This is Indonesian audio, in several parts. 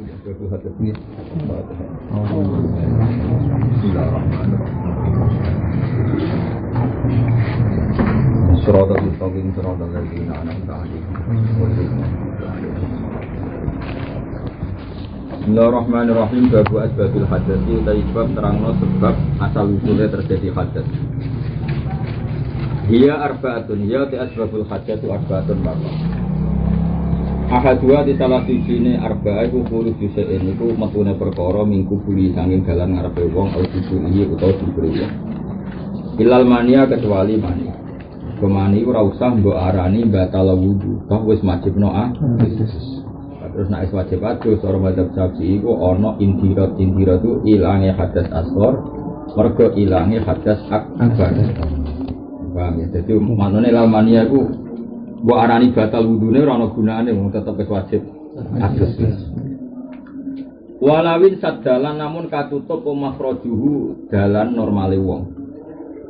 Suratul mustaqim suratul ladzina an'amta 'alaihim. Bismillahirrahmanirrahim. Babu asbabil hadats utawi bab terangno sebab asal usule terjadi hadas. Hiya arba'atun ya ta asbabul hadas arba'atun maka. Ahadua di salah sijine arba'a iku kudu disein iku metune perkara minggu buli sanging dalan ngarepe wong au dibuli utawa dibeli. Ilal mania kecuali mani. Kemani ora usah mbok arani batal wudu, bah wis wajib no'a. Terus nek wajib adus ora madzhab Syafi'i iku ana intirat tu ilange hadas asghar, mergo ilange hadas akbar. Paham ya? Dadi manane ilal mania iku mbok arani batal wudune ora ana gunane wong tetep wis wajib adus. Walawin sadalan namun katutup makhrajuhu dalan normale wong.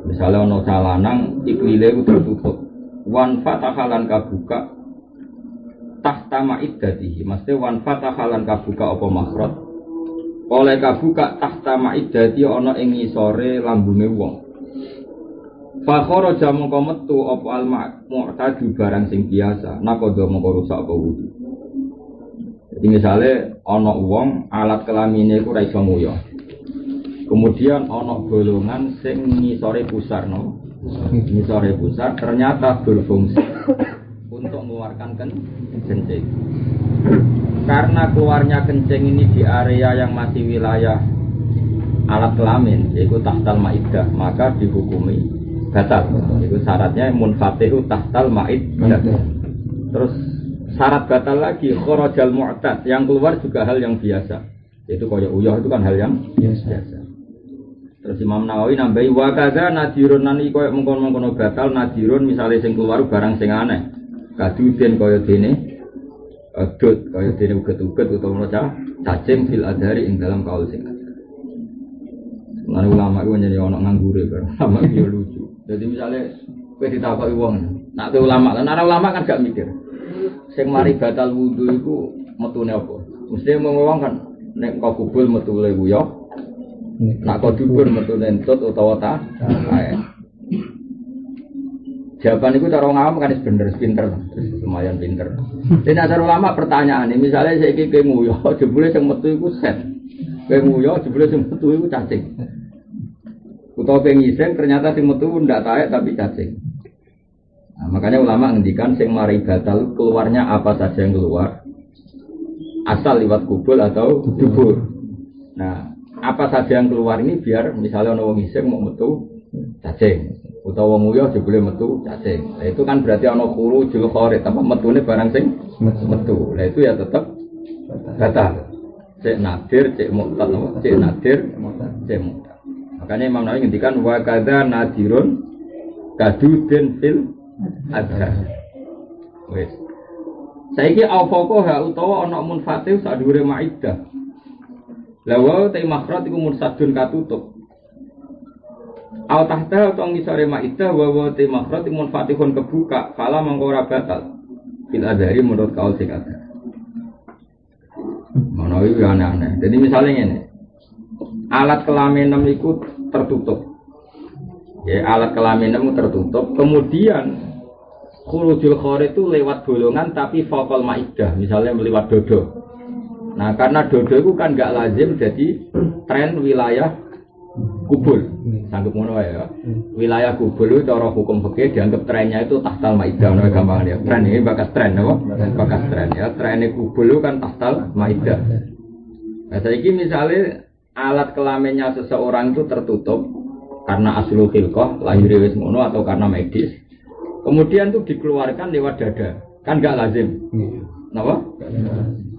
Misalnya ono calanang iklile ku tertutup. Wan fatahalan kabuka tahta ma'iddatihi. Mesti wan fatahalan kabuka apa makhraj. Oleh kabuka tahta ma'iddati ana ing ngisore lambune wong. Fa kharaja mongko metu apa al mu'tadu barang sing biasa. Nakodo mongko rusak apa wudu. Jadi misalnya ana wong alat kelamine ku ra iso nguyah. Kemudian ono golongan sing ngisore pusar no. Ngisore pusar ternyata berfungsi untuk mengeluarkan kencing. Karena keluarnya kencing ini di area yang masih wilayah alat kelamin, yaitu tahtal maidah, maka dihukumi batal. Itu syaratnya munfatihu tahtal maidah. Terus syarat batal lagi kharajal mu'tad, yang keluar juga hal yang biasa. Yaitu kaya uyah itu kan hal yang biasa. Terus Imam Nawawi nambahi wa kadza nadirun nani koyo mengkon-mengkon batal nadirun misale sing keluar barang sing aneh. Kaduden koyo dene adut koyo dene uget-uget utawa cacing fil adhari ing dalam kaul sing ada. Lan ulama iku nyene ana nganggure kan. Sama yo lucu. Jadi misale kowe ditakoki wong, nak ulama, lan ana ulama kan gak mikir. Sing mari batal wudu iku metune apa? Mesti ngomong kan nek kok kubul metule uyah. Nak kau dubur metu lentut utawa ta? Jawaban itu cara ngawam kan bener, pinter, lumayan pinter. Jadi asal ulama pertanyaan ini, misalnya saya kiki nguyah, jebule sing metu iku set, nguyah jebule sing metu iku cacing. Utawa pengiseng ternyata sing metu ndak taek tapi cacing. Nah, makanya ulama ngendikan sing mari batal keluarnya apa saja yang keluar, asal liwat kubul atau dubur. Nah. Apa saja yang keluar ini biar misalnya ono wong iseng mau metu cacing utawa wong uyah jebule metu cacing. Nah, itu kan berarti ono khurujul kharij, apa metune barang sing metu. Nah itu ya tetap batal. Cek nadir, cek mu'tad, cek nadir, cek mu'tad. Makanya Imam Nawawi ngendikan wa kadza nadirun kaduden fil adhar. Wes. Saiki aufaqaha utawa ana munfatih sak dhuwure maidah. Lawa ta makhraj iku mursadun katutup. Au tahta utawa ngisore maidah wa ta makhraj iku munfatihun kebuka, fala mangko ora batal. Fil adhari menurut kaul sing ada. Mana iki aneh-aneh. Jadi misalnya ngene. Alat kelamin iku tertutup. Ya, alat kelamin tertutup, kemudian khurujul kharij itu lewat bolongan tapi faqal maidah, misalnya lewat dodo. Nah karena dodo itu kan gak lazim jadi tren wilayah kubul. Sanggup ngono ya. Wilayah kubul itu cara hukum fikih dianggap trennya itu tahtal maidah, nah gampang ya. Tren ini bakas tren apa? Bakas tren ya. Trennya kubul itu kan tahtal maidah. Nah saiki misalnya alat kelaminnya seseorang itu tertutup karena aslul khilqah, lahir wis ngono atau karena medis. Kemudian itu dikeluarkan lewat dada. Kan gak lazim. Kenapa?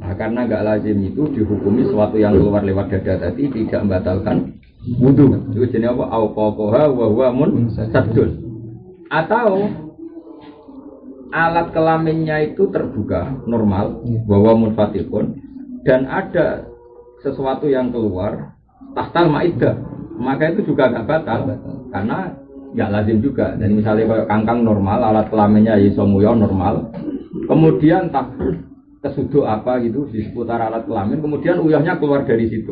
Nah, karena enggak lazim itu dihukumi sesuatu yang keluar lewat dada tadi tidak membatalkan wudu. Itu jenis apa? Auqaqaha wa huwa munsadun. Atau alat kelaminnya itu terbuka normal, wa huwa munfatihun, dan ada sesuatu yang keluar tahtal maidah, maka itu juga enggak batal karena enggak lazim juga. Jadi misalnya kayak kangkang normal, alat kelaminnya iso nguyon normal. Kemudian kesuduk apa gitu di seputar alat kelamin, kemudian uyahnya keluar dari situ.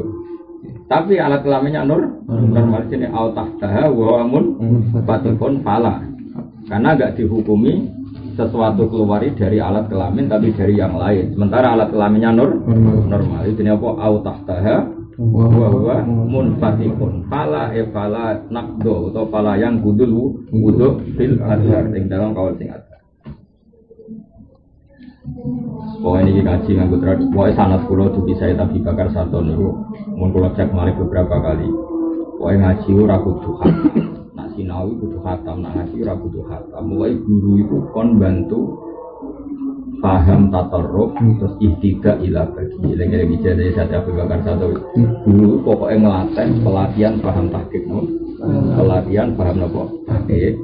Tapi alat kelaminnya normal sini autahtaha wa amun fatikun fala. Karena enggak dihukumi sesuatu keluari dari alat kelamin tapi dari yang lain. Sementara alat kelaminnya normal. Itu apa autahtaha wa huwa munfatikun fala fala naqdo atau fala yang wudu fil azhar ing dalam kaul sing ada. Ini ngaji nganggo tradisi. Pokoke sanad kula dugi saya Abi Bakar Sato niku mun kula cek malih beberapa kali. Pokoke ngaji ora kudu khatam. Nak sinau kudu khatam, nak ngaji ora kudu khatam. Pokoke guru itu kon bantu paham tatarruf terus ihtiga ila bagi. Lagi jadi saya Abi Bakar Sato. Guru pokoke ngelatih pelatihan paham tahqiq no. Pelatihan paham napa? Tahqiq.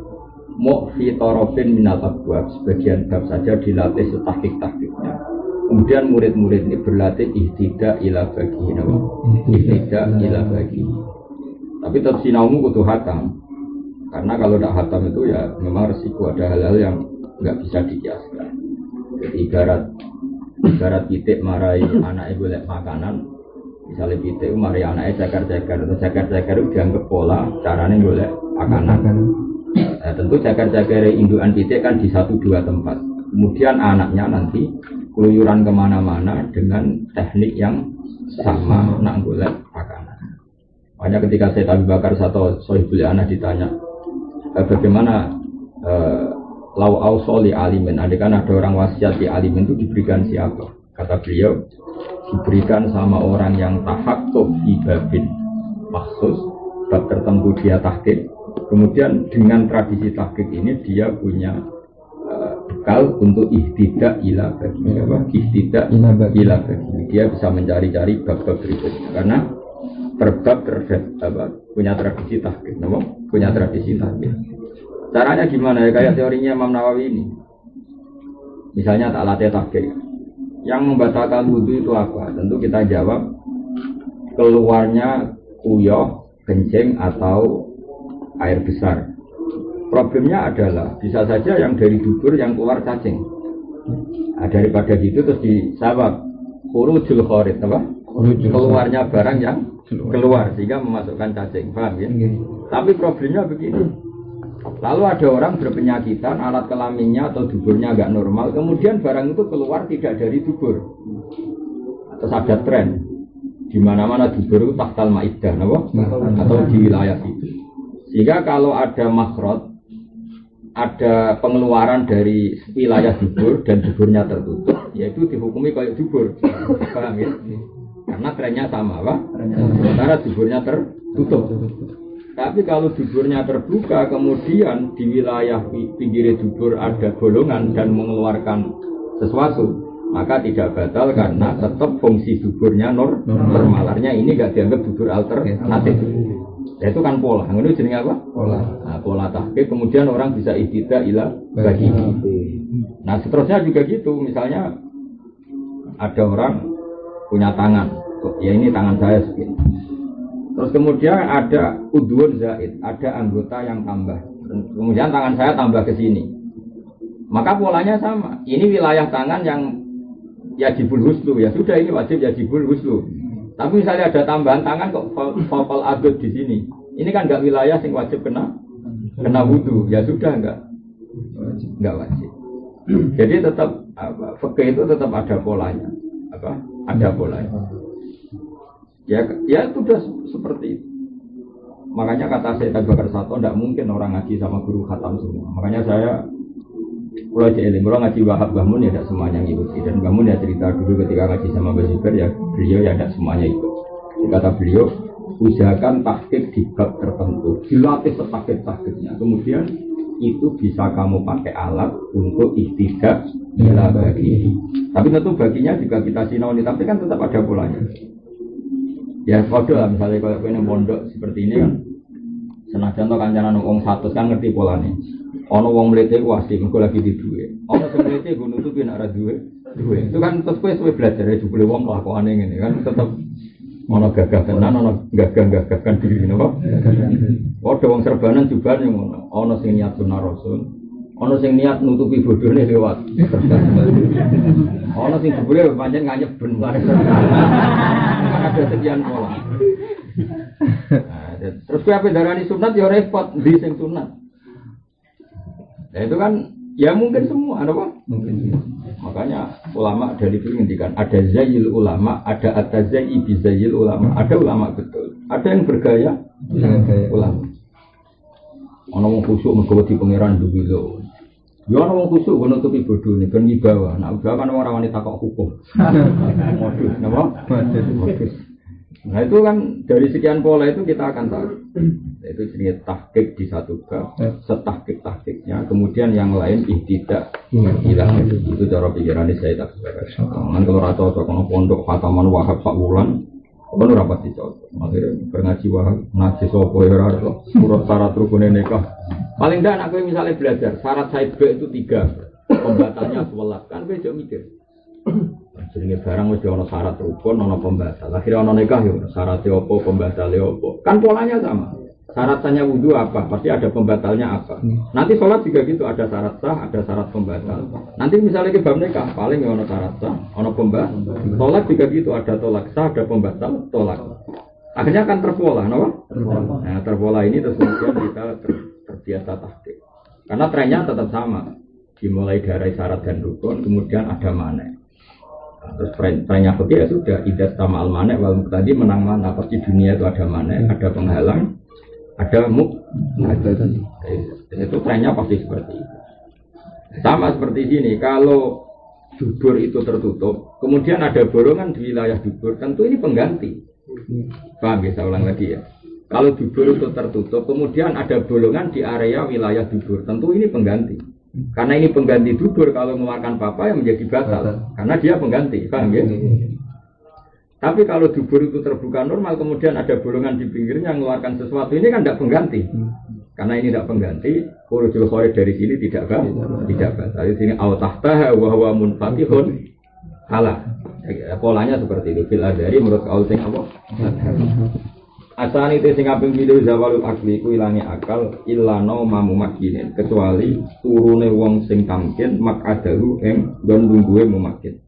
Fi tarafin minal abwab, sebagian bab saja dilatih setahqiq-tahqiqnya. Kemudian murid-murid ini berlatih ihtiga ila bagi, ihtiga ila bagi. Tapi tetap sinaumu kudu hatam. Karena kalau tidak hatam itu ya memang resiko, ada hal-hal yang nggak bisa dikiaskan. Jadi ibarat pitik marai anaknya golek makanan, misalnya pitik marai anaknya jagar-jagar atau jagar-jagar itu dianggap pola caranya golek makanan. Nah, tentu jagar-jagar indukan pitik kan di 1-2 tempat. Kemudian anaknya nanti keluyuran kemana-mana dengan teknik yang sama nak golek makanan. Makanya ketika saya Abi Bakar Sato Sohibul Anak ditanya bagaimana lau ausoli alimin, kan ada orang wasiat di alimin itu diberikan siapa? Kata beliau diberikan sama orang yang tahakkuk fi babin maksus, bab tertentu dia tahqiq. Kemudian dengan tradisi tahqiq ini dia punya bekal untuk ihtidak ila bagi, ihtidak ila bagi. Dia bisa mencari-cari bab-bab berikutnya karena berbab punya tradisi tahqiq, punya tradisi tahqiq. Caranya gimana ya? Kayak teorinya Imam Nawawi ini. Misalnya tak latih tahqiq. Yang membatalkan wudu itu apa? Tentu kita jawab keluarnya uyah, kencing atau air besar. Problemnya adalah bisa saja yang dari dubur yang keluar cacing. Nah, daripada gitu terus disabab khurujul kharid apa? Keluarnya barang yang keluar sehingga memasukkan cacing. Paham ya? Tapi problemnya begini. Lalu ada orang berpenyakitan alat kelaminnya atau duburnya agak normal, kemudian barang itu keluar tidak dari dubur. Terus ada tren di mana-mana dubur itu tahtal maidah, atau di wilayah itu. Sehingga kalau ada makhraj, ada pengeluaran dari wilayah dubur dan duburnya tertutup, yaitu dihukumi kayak dubur. Paham ya? Karena trennya sama, Pak. Sementara duburnya tertutup. Tapi kalau duburnya terbuka, kemudian di wilayah pinggir dubur ada bolongan dan mengeluarkan sesuatu, maka tidak batal karena tetap fungsi duburnya normalnya ini nggak dianggap dubur alternatif. Ya itu kan pola. Ini jenis apa? Pola. Nah, pola tahqiq. Kemudian orang bisa ihtidak ila bagi. Nah seterusnya juga gitu. Misalnya ada orang punya tangan. Ya ini tangan saya segini. Terus kemudian ada udhun zaid, ada anggota yang tambah. Kemudian tangan saya tambah ke sini. Maka polanya sama. Ini wilayah tangan yang yajibul huslu. Ya sudah ini wajib yajibul huslu. Tapi misalnya ada tambahan tangan kok fapal adud di sini. Ini kan enggak wilayah yang wajib kena wudu. Ya sudah enggak wajib. Jadi tetap fikih itu tetap ada polanya. Ada polanya. Ya itu sudah seperti itu. Makanya kata saya Abi Bakar Sato tidak mungkin orang ngaji sama guru khatam semua. Makanya saya mulai ngaji Wahab Bahmun ya tidak semuanya ngikuti. Dan Bahmun ya cerita dulu ketika ngaji sama Mbak Zubair ya beliau ya tidak semuanya ikut. Kata beliau usahakan tahqiq di bab tertentu, dilatih setahqiq-tahqiqnya. Kemudian itu bisa kamu pakai alat untuk ihtidak ila bagi. Tapi tentu baginya juga kita sinauni, tapi kan tetap ada polanya. Ya kode lah misalnya kalau kena pondok seperti ini kan, senajan to kancanan wong 100 kan ngerti polanya. Ono wong mlete ku asli mergo lagi di duwe. Ono sing mlete go nutupi nek ora duwe. Itu kan terus kowe belajar ya jebule wong lakone ngene kan tetep ono gagah tenan, ono gagah-gagahkan diri napa. Padha wong serbanan jubane ngono. Ono sing niat sunah rasul, Ono sing niat nutupi bodhone lewat. Ono sing jebule pancen nganyep ben bareng. Ada sekian pola. Terus kowe ape darani sunat ya repot ndi sing sunat. Ya itu kan ya mungkin semua ada apa? Mungkin. Makanya ulama dari itu ngendikan ada zayil ulama, ada atazai bi zayil ulama. Ada ulama betul. Ada yang bergaya ulama. Ana wong khusuk mergo di pangeran duwilo. Ya ana wong khusuk ngono nutupi bodhone ben ngibawa. Nek uga kan ora wanita kok hukum. Modus, napa? Modus. Nah itu kan dari sekian pola itu kita akan tahu. Itu jenis tahqiq di satu bab, setahqiq-tahqiqnya, kemudian yang lain tidak hilang. Itu cara pikiran saya tak sebenarnya. Kalau rata kalau pondok khataman wahab sak wulan, kan ora pasti cocok. Akhirnya berngaji wahab, ngaji sopo ya ora urut syarat rukune nikah. Paling ndak aku misalnya belajar syarat saib itu 3, pembatalnya 11 kan kowe jek mikir. Jenenge barang mesti ana syarat rukun, ana pembatal. Akhirnya ana nikah yo syaratnya apa, pembatalnya apa. Kan polanya sama. Syaratnya wudu apa? Pasti ada pembatalnya apa. Nanti sholat juga gitu, ada syarat sah, ada syarat pembatal. Nanti misalnya ke bab nikah, paling ya ana syarat sah, ana pembatal. Tolak juga gitu, ada tolak sah, ada pembatal, tolak. Akhirnya akan terpola, no? Nah, terpola ini terus kemudian kita terbiasa tahqiq. Karena trennya tetap sama. Dimulai dari syarat dan rukun, kemudian ada mana. Terus trennya fikih ya sudah idas sama al-mane wal muqtadi menang mana. Pasti dunia itu ada mane, ada penghalang, ada itu trennya pasti seperti itu. Sama seperti sini, kalau dubur itu tertutup, kemudian ada bolongan di wilayah dubur, tentu ini pengganti. Paham ya, saya ulang lagi ya. Kalau dubur itu tertutup, kemudian ada bolongan di area wilayah dubur, tentu ini pengganti. Karena ini pengganti dubur, kalau mengeluarkan papa yang menjadi batal, karena dia pengganti, paham ya? Tapi kalau dubur itu terbuka normal, kemudian ada bolongan di pinggirnya yang mengeluarkan sesuatu, ini kan tidak pengganti. Karena ini tidak pengganti, khurujul kharij dari sini tidak batal. Dari sini autahtaha wa huwa munfatihun halah. Polanya seperti itu. Fil adari menurut kaul sing apa? Asani te sing kaping 7 zawalul akli ku ilange akal illano mamu makinen, kecuali turune wong sing tamkin makadahu ing nggon lungguhe mumakin.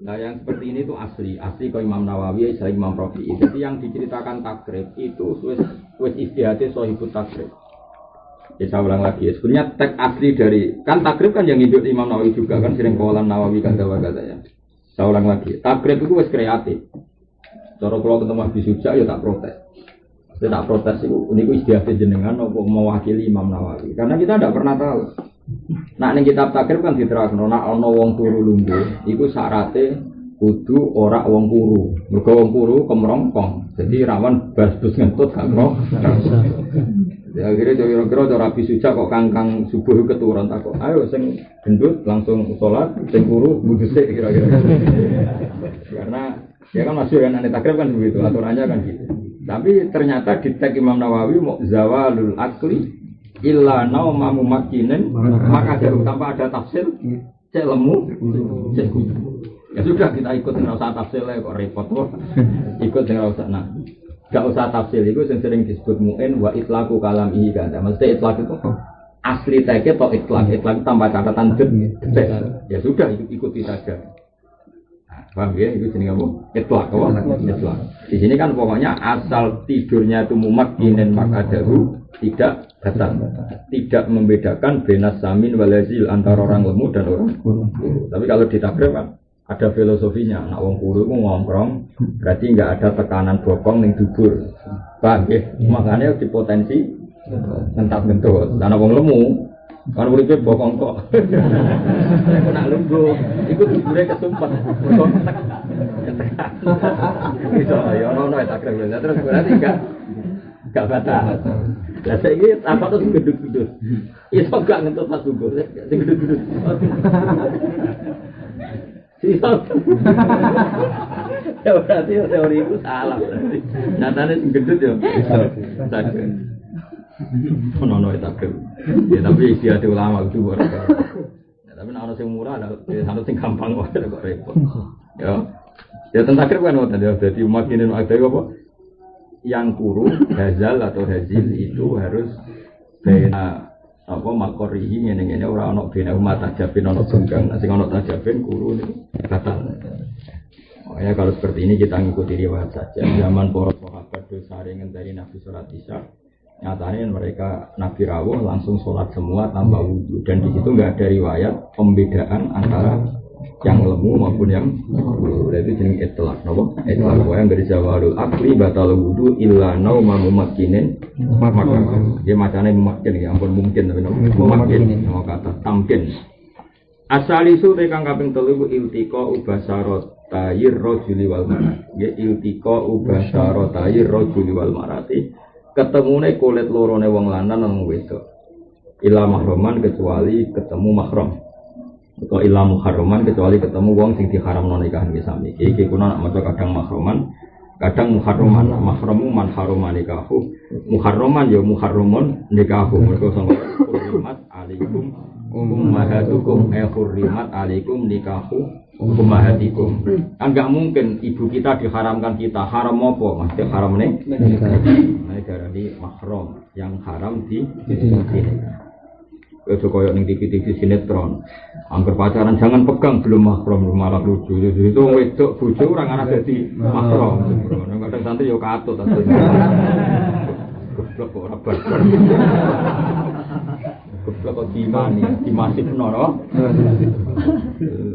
Nah yang seperti ini tuh asli kok Imam Nawawi, Imam Rafi'i. Jadi yang diceritakan takrib itu wis istihate sahibut takrib. Ya saya ulang lagi, sebenarnya teks asli dari kan takrib kan yang hidup Imam Nawawi juga kan sering kawalan Nawawi kata-kata ya. Saya ulang lagi, takrib itu wis kreatif. Cara kalau ketemu Habib Suja ya tak protes. Saya tak protes itu istihate jenengan apa mewakili Imam Nawawi. Karena kita tidak pernah tahu. Nah ning kitab takrib kan diterangno nek ana wong turu lungguh, iku syarate kudu ora wong kuru. Mergo wong kuru kemrongkong. Jadi rawan basbus ngentut gak kro. Ya kira-kira cara Habib Suja kok kangkang subuh keturun tak kok. Ayo sing gendut langsung salat, sing kuru budhuse kira-kira. Karena ya kan masuk kan aneh takrib kan begitu, aturannya kan gitu. Tapi ternyata di teks Imam Nawawi mau zawalul akli illa nauma mumakkinin maka tanpa ada tafsir cek lemu cek kudu. Ya sudah kita ikut enggak usah tafsir kok repot kok. Ikut enggak usah nah. Enggak usah tafsir itu yang sering disebut mu'in wa itlaqu kalamihi kan. Maksudnya itlaq itu asli teks atau itlaq tanpa catatan detail. Ya sudah ikuti saja. Paham ya, itu jenis apa? Itlaq, itlaq. Di sini kan pokoknya asal tidurnya itu mumakkinin makadahu tidak batal, tidak membedakan benas samin walazil antara orang lemu dan orang kuru. Tapi kalau di takrib kan ada filosofinya, nak wong kuru itu ngongkrong, berarti nggak ada tekanan bokong ning dubur. Paham ya? Makanya di potensi ngentap-ngentut. Karena wong lemu kan uripnya bokong kok. Nak lungguh, ikut dubure kesumpet. Iso ya ono takrib. Terus berarti enggak batal. Lah saiki apa terus gedut-gedut. Iso gak ngentut pas subuh. Sing gedut-gedut. Iso. Ya berarti teori itu salah berarti. Nyatane sing gedut ya iso. Ono takrib. Ya tapi istiadat ulama itu ora. Ya tapi nek ana sing murah ada sing gampang kok repot. Ya tentang takrib kan ngoten ya dadi makinin ada apa? Yang kuru, hazal atau hazil itu harus bena apa makorihi ngene-ngene ora ana bena umat tajabin ana tunggang sing ana tajabin guru niku batal. Ya kalau seperti ini kita ngikuti riwayat saja. Zaman para sahabat dosare ngenteni Nabi salat Isya, nyatanya mereka Nabi rawuh langsung sholat semua tanpa wudhu dan di situ nggak ada riwayat pembedaan antara yang lemu maupun yang wudhu. Itu jenis itlaq, nopo? Itlaq yang dari Jawahirul Akli batal wudhu illa nauma mumakkinin. Dia macamnya mumakkin ya, ampun mungkin tapi mumakkin sama kata tamkin. Asalisu tekang kaping 3 iltika ubasarot tayir rojuli wal marat. Ya iltika ubasarot tayir rojuli wal marati. Ketemune kulit lorone wong lanang nang wedok. Ila mahroman kecuali ketemu mahram. Atau ila muharraman kecuali ketemu wong sing diharamno nikahan sami. Iki kuno nak maca kadang mahroman, kadang muharraman. Mahramu man harama nikahu. Muharraman ya muharramun nikahu. Mergo sangko hurrimat alaikum ummahatukum hurrimat alaikum nikahu ummahatikum. Enggak mungkin ibu kita diharamkan kita. Haram apa? Mesti haram nih. Nah, darani mahram yang haram di nikah. Itu koyo ning TV-TV sinetron. Angger pacaran jangan pegang belum mahram malah lucu. Itu wedok bojo ora ana dadi mahram. Kadang santri yo katut ta. Goblok ora barbar. Goblok kok dimasifno no.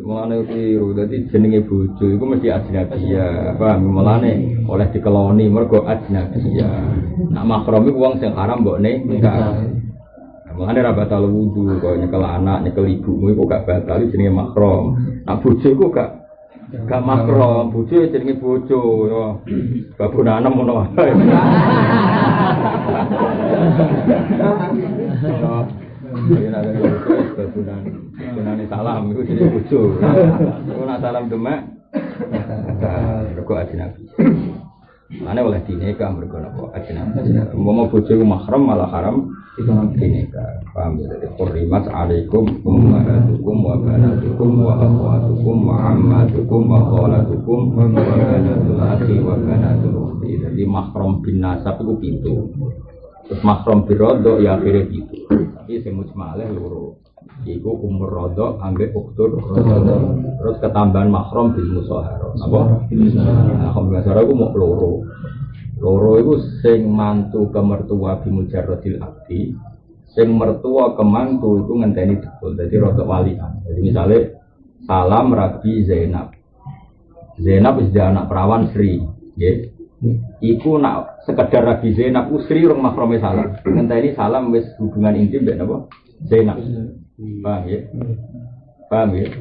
Mulane keliru. Dadi jenenge bojo iku mesti ajnabiyah. Paham? Mulane oleh dikeloni mergo ajnabiyah. Nak mahram iku wong sing haram mbokne nikah. Mulane ra batal wudu kok nyekel anak, nyekel ibumu iku gak batal jenenge mahram. Nak bojo iku gak mahram, bojo jenenge bojo yo. Babonanem ngono wae. Ya nek babonan salam iku jenenge bojo. Iku nak salam demek kok ajnabi. Mane oleh dinikah mergo napa ajnabi. Umpama bojo mahram malah haram dinikah. Paham ya? Hurrimat alaikum ummahatukum wa banatukum wa akhwatukum wa ammatukum wa khalatukum wa banatul akhi wa banatul ukhti. Jadi mahram bin nasab itu pintu. Terus mahram birodok ya akhirnya gitu. Tapi sing mujmaleh loro. Iku umur rodok ambek uktur. Terus ketambahan mahram bil musahara. Napa? Nah, musahara iku mok loro. Loro iku sing mantu ke mertua bimujarradil abdi, sing mertua ke mantu iku ngenteni debul. Dadi rodok walian. Jadi misalnya salam Rabi Zainab. Zainab wis anak perawan Sri, nggih. Iku nak sekedar Rabi Zainab ku Sri rong mahrame salam. Ngenteni salam wis hubungan intim mbek napa? Zainab. Paham ya? Paham ya?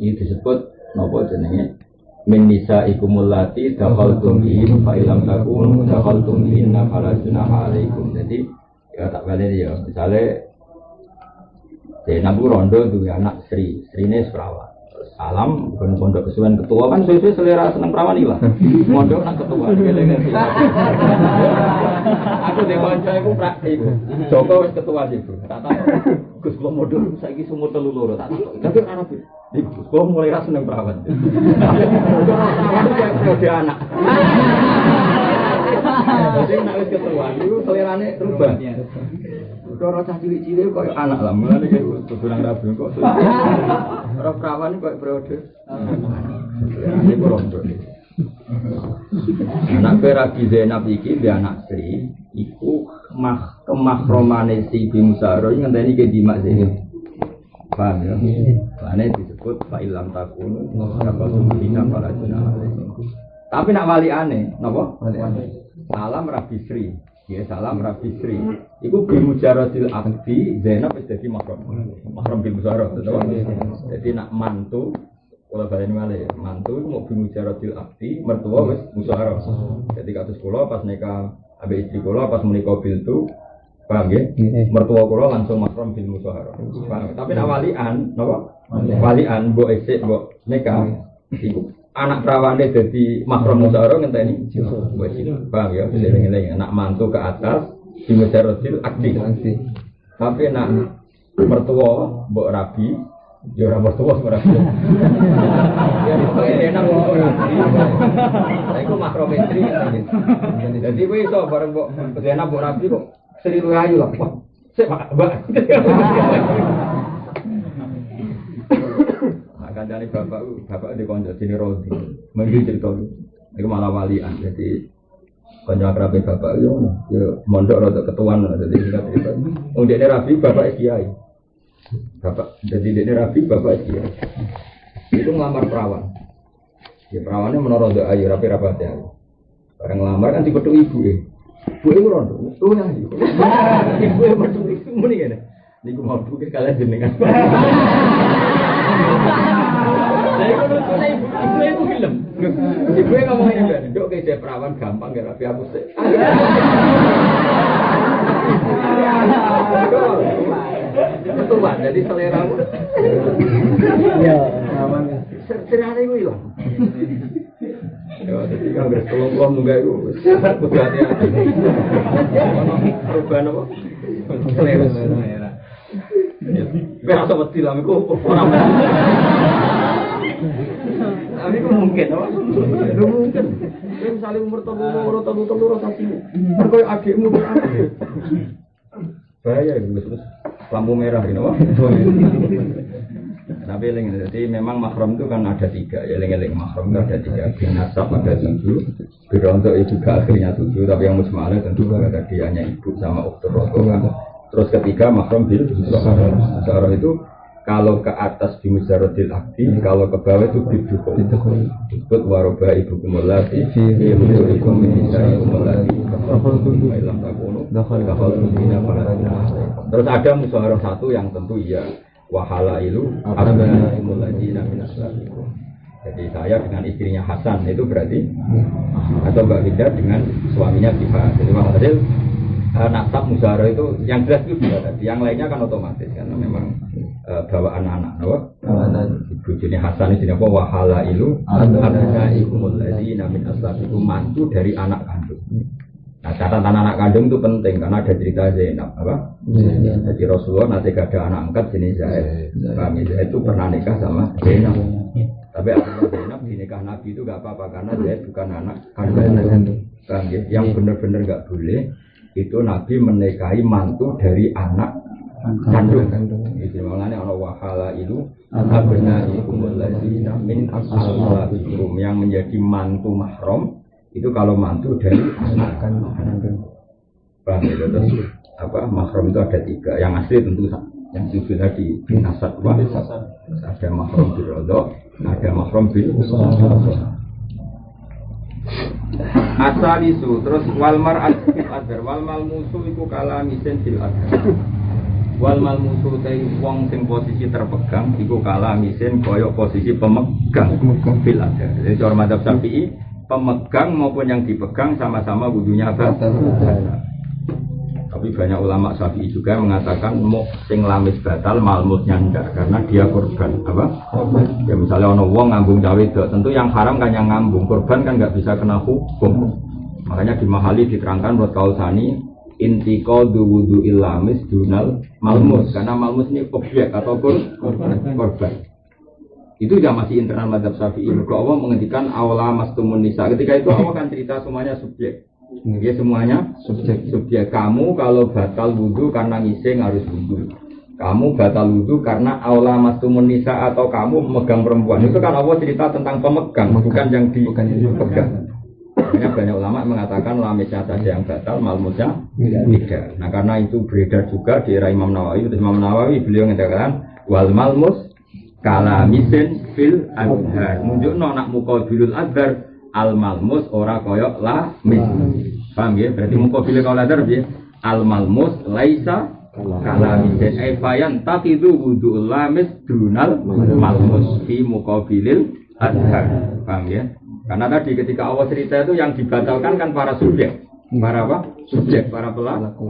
Ini disebut napa jenenge? Min nisaikumul lati dakhaltum bihin fa illam takunu dakhaltum bihinna fala junaha alaikum. Jadi ya tak balik ya. Misale Zainab rondo duwe anak Sri, Srine perawan. Salam bukan pondok kesuwen ketua kan sesuai selera seneng perawan iki lah. Pondok nak ketua ngene-ngene. Aku de kanca iku praktik. Joko wis ketua sih, Bro. Tak tak Gus kula modul saiki sumur telu loro tak tak. Tapi ana Bro. Gus kula mulai ra seneng perawan. Perawan iki anak. Jadi nak wis ketua iku selerane berubah. Cara cah cilik-cilik koyo anak lah, mulane iki dodolan rabi kok. Ora perawan koyo periode. Ini rondo. Anak Rabi Zainab iki dia anak Sri, iku kemahromane si Bimsaro ngenteni ke dimak sini. Paham ya? Mane disebut fa ilam takunu apa tumbina para junah. Tapi nak waliane, napa? Waliane. Salam Rabi Sri. Ya salam Rabi Sri. Iku bimujaradil abdi Zainab wis dadi mahram. Mahram bil musyawarah, jadi nak mantu kula baleni malih, mantu mau bimujaradil abdi, mertua wis musyawarah. Jadi kados kula pas nikah ambek istri kula pas menika bil tu, paham nggih? Mertua kula langsung mahram bil musyawarah. Tapi nak walian, napa? Walian mbok isik mbok nikah iku anak perawane dadi mahram musyawarah ngenteni wis paham ya eling-eling anak mantu ke atas di mujaradil akdi. Tapi nak mertua mbok rabi ya ora mertua rabi. Ya enak mbok rabi. Iku mahram istri. Jadi kuwi iso bareng mbok enak mbok rabi kok Sri luwih ayu lah. Saya Mbak. Akan dari bapak di konco sini roti, mungkin cerita itu malah walian. Jadi konco akrab bapak yo mondok roti ketuaan, jadi kita cerita. Untuk ini rabi bapak kiai, bapak jadi ini rabi bapak kiai. Itu ngelamar perawan. Ya perawannya menurut doa ayu rapi rapatnya. Orang ngelamar kan tipe ibu ibu rondo, tuh yang ibu betul itu muni kan? Niku mau pikir kalian jenengan. Saya kalau ibu film, ibu ngomong ini kan, dok kayak perawan gampang gak rapi aku sih. Betul jadi selera mu. Ya, aman. Selera itu hilang. Ya, jadi kan bertolong juga itu. Hati-hati. Perubahan apa? Selera. Biar sama tilam itu orang. Tapi itu mungkin, apa? Itu mungkin. Misalnya umur tabu rotasi. Kalau adikmu berapa? Bahaya itu terus lampu merah gitu, apa? Tapi jadi memang mahram itu kan ada 3 ya, eling-eling mahram itu ada 3, binasab ada 7, birontok itu juga akhirnya 7, tapi yang musmalah tentu ada dianya ibu sama uktur roto kan. Terus ketiga mahram bil musyawarah itu kalau ke atas di musyawaradil akdi, kalau ke bawah itu bidukul disebut warobah ibu kumulati ibu kumulati terus ada musyawarah satu yang tentu iya wahala ilu abna imulati naminaslabikum. Jadi saya dengan istrinya Hasan itu berarti atau Mbak Winda dengan suaminya Tifa. Jadi maksudnya nasab musyawarah itu yang jelas itu juga tadi, yang lainnya kan otomatis karena memang bawaan anak, ibu jenis Hasan ini apa wahala ilu abna imulati naminaslabikum, mantu dari anak kandung. Nah catatan anak kandung itu penting karena ada cerita Zainab apa? Jadi Rasulullah nanti ada anak angkat jenis Zaid. Kami Zaid itu pernah nikah sama Zainab. Tapi akhirnya Zainab dinikah Nabi itu gak apa-apa karena Zaid bukan anak kandung. Yang benar-benar gak boleh itu Nabi menikahi mantu dari anak kandung. Itu maknanya ana wahala itu abnaikumul ladzina min aslabikum, yang menjadi mantu mahram itu kalau mantu dari anak kandung. Paham ya? Terus apa mahram itu ada 3, yang asli tentu yang 7 tadi binasab ada mahram bil rodok, ada mahram bil asalisu. Terus wal mar'at fil adhar wal mal musu iku kalamisen fil adhar. Wal mal musu te wong sing posisi terpegang iku kalamisen kaya posisi pemegang fil adhar. Jadi cara madzhab Syafi'i pemegang maupun yang dipegang sama-sama wudunya batal. Tapi banyak ulama Syafi'i juga mengatakan mau sing lamis batal malmusnya ndak karena dia korban apa? Ya misalnya ono wong ngambung cawe itu, tentu yang haram kan yang ngambung, korban kan nggak bisa kena hukum. Makanya di Mahali diterangkan buat Kausani intiqadu wudu'il lamis dunal malmus, karena malmus ini objek atau korban. Itu ya masih internal madzhab Syafi'i. Mergo Allah menghentikan awla mastumun nisa. Ketika itu Allah kan cerita semuanya subjek. Ya semuanya subjek. Kamu kalau batal wudu karena ngising harus wudu. Kamu batal wudu karena awla mastumun nisa atau kamu memegang perempuan. Itu kan Allah cerita tentang pemegang, bukan yang dipegang. Makanya banyak ulama mengatakan lamisnya saja yang batal, malmusnya tidak. Nah karena itu beredar juga di era Imam Nawawi. Imam Nawawi beliau mengatakan wal malmus kala misen fil adhar, nunjukno nak muqabilul adhar al malmus ora koyok la mis. Paham ya? Berarti muqabilul adhar ya al malmus laisa kala misen fayan taqidu wudu'ul lamis dunal malmus fi muqabilil adhar. Paham ya? Karena tadi ketika Allah cerita itu yang dibatalkan kan para subjek. Para apa? Subjek, para pelaku.